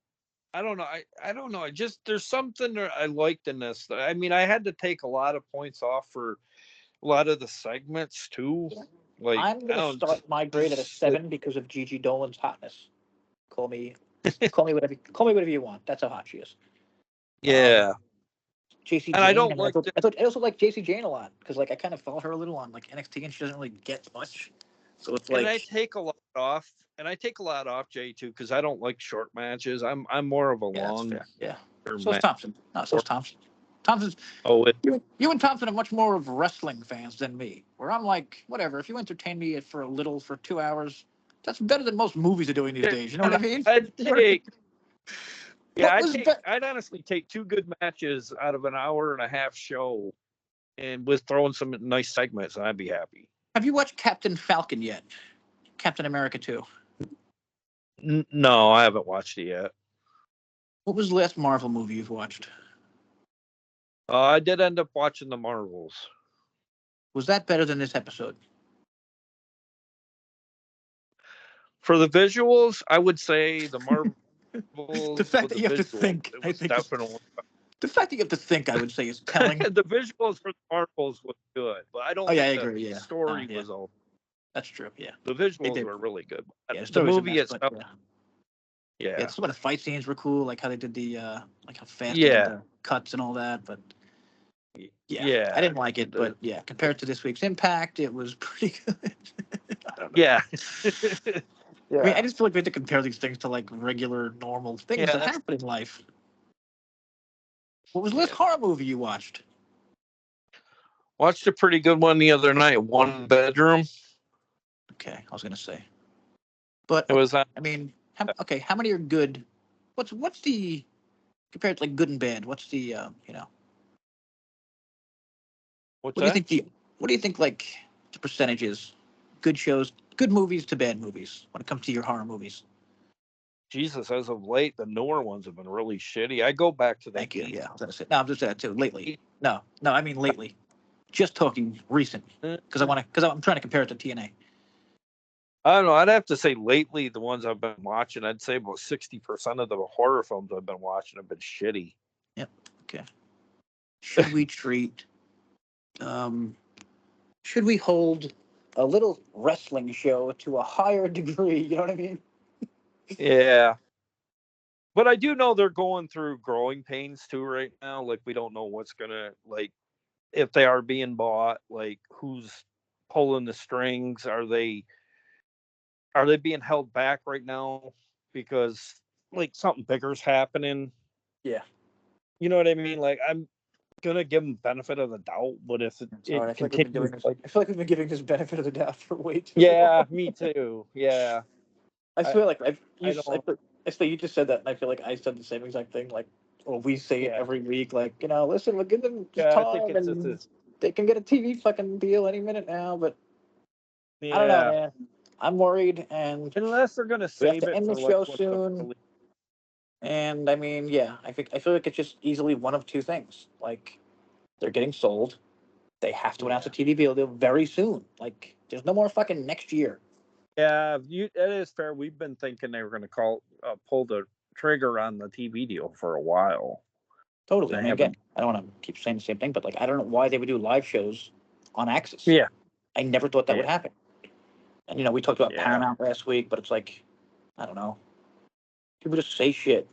I don't know. I don't know. I just there's something that I liked in this. I mean, I had to take a lot of points off for a lot of the segments too. Like I'm I gonna don't. start my grade at a Just, like, 7 because of Gigi Dolan's hotness. Call me, call me whatever you want. That's how hot she is. Um, yeah, JC and I Jane, don't and I like thought the. I thought I also like JC Jane a lot because like I kind of follow her a little on like NXT and she doesn't really get much. So it's And I like take a lot off. And I take a lot off Jay too because I don't like short matches. I'm more of a yeah, that's long fair. Yeah. term So is match. Thompson. No, so is Thompson. Thompson's Oh, you and Thompson are much more of wrestling fans than me. Where I'm like, whatever. If you entertain me for a little for 2 hours, that's better than most movies are doing these days. You know what I mean? I'd take. Yeah, What was better? I'd honestly take 2 good matches out of an hour and a half show, and with throwing some nice segments, I'd be happy. Have you watched Captain Falcon yet? Captain America 2. No, I haven't watched it yet. What was the last Marvel movie you've watched? I did end up watching the Marvels. Was that better than this episode? For the visuals, I would say the Marvels The fact with that the you have to visuals, think, it I was think, definitely the fact that you have to think, I would say, is telling. the visuals for the Marvels was good, but I Oh don't yeah, I think the agree. Yeah, story yeah, was all. that's true. Yeah, The they visuals did. were really good. Yeah, the The story's a movie mess, but itself, yeah, yeah. yeah, Some of the fight scenes were cool, like how they did the, like how fast they did yeah, the cuts and all that. But yeah, I yeah, didn't like it. the But yeah, compared to this week's Impact, it was pretty good. I don't know. yeah, I mean, I yeah, just feel like we have to compare these things to like regular, normal things yeah. that That's happen in life. What was the last yeah. horror movie you watched? Watched a pretty good one the other night. One Bedroom. Okay, I was gonna say, but It was on. I mean, how many are good? What's the compared to like good and bad? What's the What's what do you that? think what do you think like the percentage is? Good shows, good movies to bad movies when it comes to your horror movies. Jesus, as of late, the newer ones have been really shitty. I go back to the Thank you. eight. Yeah, I was gonna say. No, I'm just saying that too. Lately, no, I mean lately. Just talking recent because I'm trying to compare it to TNA. I don't know. I'd have to say lately, the ones I've been watching, I'd say about 60% of the horror films I've been watching have been shitty. Yep. Okay. Should we treat? Um, should we hold a little wrestling show to a higher degree? You know what I mean? Yeah. But I do know they're going through growing pains too right now. Like, we don't know what's going to, like, if they are being bought, like, who's pulling the strings? Are they being held back right now because, like, something bigger's happening? Yeah. You know what I mean? Like, I'm gonna give them benefit of the doubt, but if It's all it right. I feel like we've been continues doing this. like, I feel like we've been giving this benefit of the doubt for way too yeah, long. me too. Yeah, I I swear, like I don't. I swear you just said that, and I feel like I said the same exact thing. Like, or we say it Yeah, every week. Like, listen, we'll give them just yeah. I think time, it's just and this. they can get a TV fucking deal any minute now. But I don't know, Yeah, man. I'm worried, and unless they're gonna we have save to it end the for like show what the soon. And I mean, yeah, I feel like it's just easily one of two things. Like, they're getting sold. They have to announce a yeah, TV deal very soon. Like, there's no more fucking next year. yeah. It is fair. We've been thinking they were gonna pull the trigger on the TV deal for a while. Totally. I They mean, again, haven't. I don't want to keep saying the same thing, but like, I don't know why they would do live shows on Axis. Yeah, I never thought that yeah, would happen. And we talked about yeah. Paramount last week, but it's like, I don't know. People just say shit.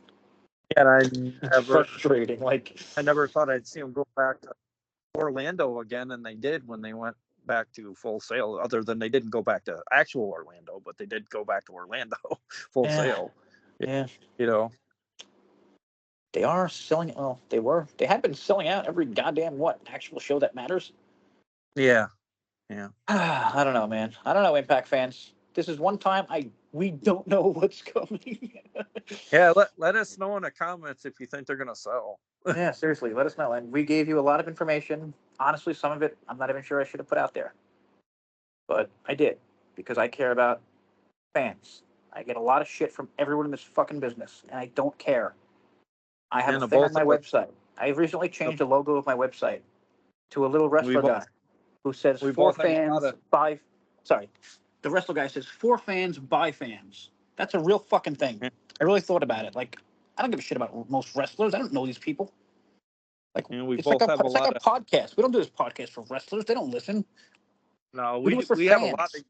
And It's frustrating. Like, I never thought I'd see them go back to Orlando again, and they did when they went back to Full Sail. Other than they didn't go back to actual Orlando, but they did go back to Orlando Full yeah, Sail. yeah. You know, They are selling. Well, they had been selling out every goddamn actual show that matters. yeah, yeah, I don't know, man. I don't know, Impact fans. This is one time we don't know what's coming. yeah. Let us know in the comments if you think they're gonna sell. Yeah, seriously, let us know. And we gave you a lot of information. Honestly, some of it I'm not even sure I should have put out there, but I did because I care about fans. I get a lot of shit from everyone in this fucking business, and I don't care. I have a And the thing on both my of us, website. I recently changed the logo of my website to a little we wrestler both guy who says we for both have a lot fans of by. Sorry, the wrestler guy says for fans by fans. That's a real fucking thing. I really thought about it. Like, I don't give a shit about most wrestlers. I don't know these people. Like, and we it's like both have a it's like a lot of. podcast. We don't do this podcast for wrestlers. They don't listen. No, We do it for we have a fans.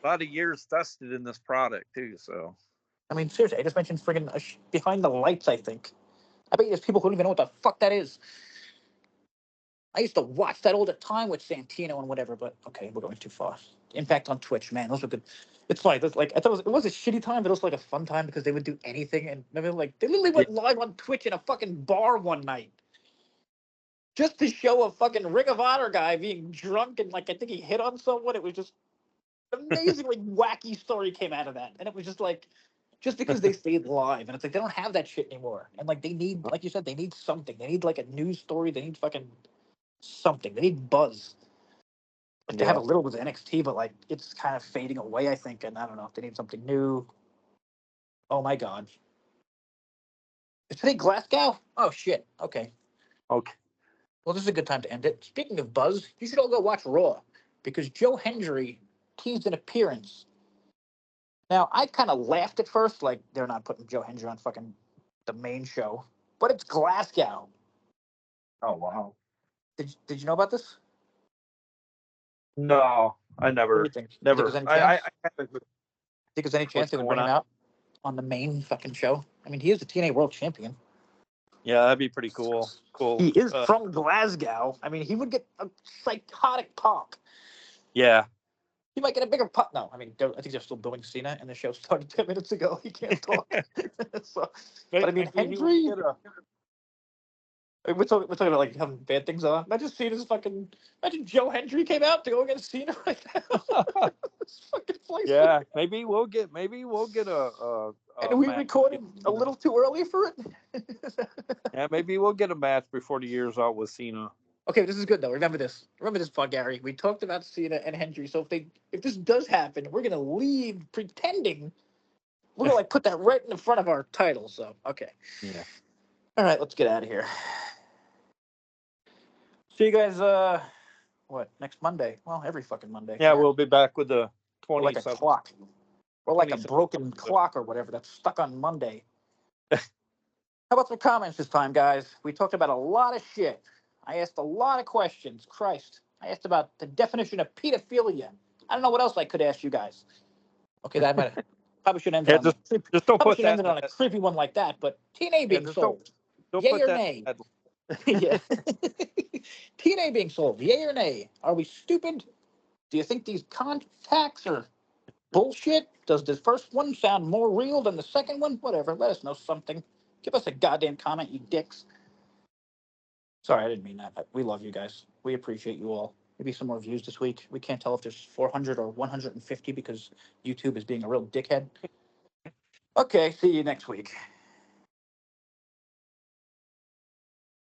lot of years tested in this product too. So I mean, seriously, I just mentioned friggin' behind the lights. I think. I bet you there's people who don't even know what the fuck that is. I used to watch that all the time with Santino and whatever, but okay, we're going too far. Impact on Twitch, man, those were good. It's funny, like I thought it was a shitty time, but it was like a fun time because they would do anything. And I mean, like they literally yeah, went live on Twitch in a fucking bar one night just to show a fucking Ring of Honor guy being drunk and like I think he hit on someone. It was just amazingly wacky story came out of that, and it was just like just because they stayed live, and it's like they don't have that shit anymore. And like they need, like you said, they need something. They need like a news story. They need fucking something. They need buzz. Like they have yeah. a little with NXT, but like it's kind of fading away, I think. And I don't know if they need something new. Oh my god. Is today Glasgow? Oh shit. Okay. Okay. Well, this is a good time to end it. Speaking of buzz, you should all go watch Raw because Joe Hendry teased an appearance. Now, I kind of laughed at first, like they're not putting Joe Hendry on fucking the main show, but it's Glasgow. Oh wow. Did you know about this? No, I What do you never, think? You think there's never. any chance? I haven't with Think there's any chance what's they would going bring him on. out on the main fucking show? I mean, he is the TNA World Champion. Yeah, that'd be pretty cool. Cool. He is from Glasgow. I mean, he would get a psychotic pop. Yeah. He might get a bigger pop. No, I mean, I think they're still building Cena, and the show started 10 minutes ago. He can't talk. So, but I mean, Maybe he would Hendry. get a. We're talking about like having bad things on. Imagine Cena's fucking. Imagine Joe Hendry came out to go against Cena right now. This fucking place. Yeah, maybe we'll get a And we match. recorded a little too early for it. Yeah, maybe we'll get a match before the year's out with Cena. Okay, this is good though. Remember this. Remember this, Bug Gary. We talked about Cena and Hendry. So if this does happen, we're gonna leave pretending we're gonna like put that right in the front of our title. So okay. Yeah. All right, let's get out of here. See you guys. What next Monday? Well, every fucking Monday. Yeah, Sorry. we'll be back with the We're like a 27th. clock. We're like a 27th. broken clock or whatever that's stuck on Monday. How about some comments this time, guys? We talked about a lot of shit. I asked a lot of questions. Christ. I asked about the definition of pedophilia. I don't know what else I could ask you guys. Okay, that might probably should end it Yeah, on a creepy, just don't probably put should end that it in on a the creepy one like that. But TNA yeah, being just sold, don't yay put or that nay? in Yeah. the TNA being sold, yay or nay? Are we stupid? Do you think these contacts are bullshit? Does the first one sound more real than the second one? Whatever. Let us know something. Give us a goddamn comment, you dicks. Sorry, I didn't mean that. We love you guys. We appreciate you all. Maybe some more views this week. We can't tell if there's 400 or 150 because YouTube is being a real dickhead. Okay, see you next week.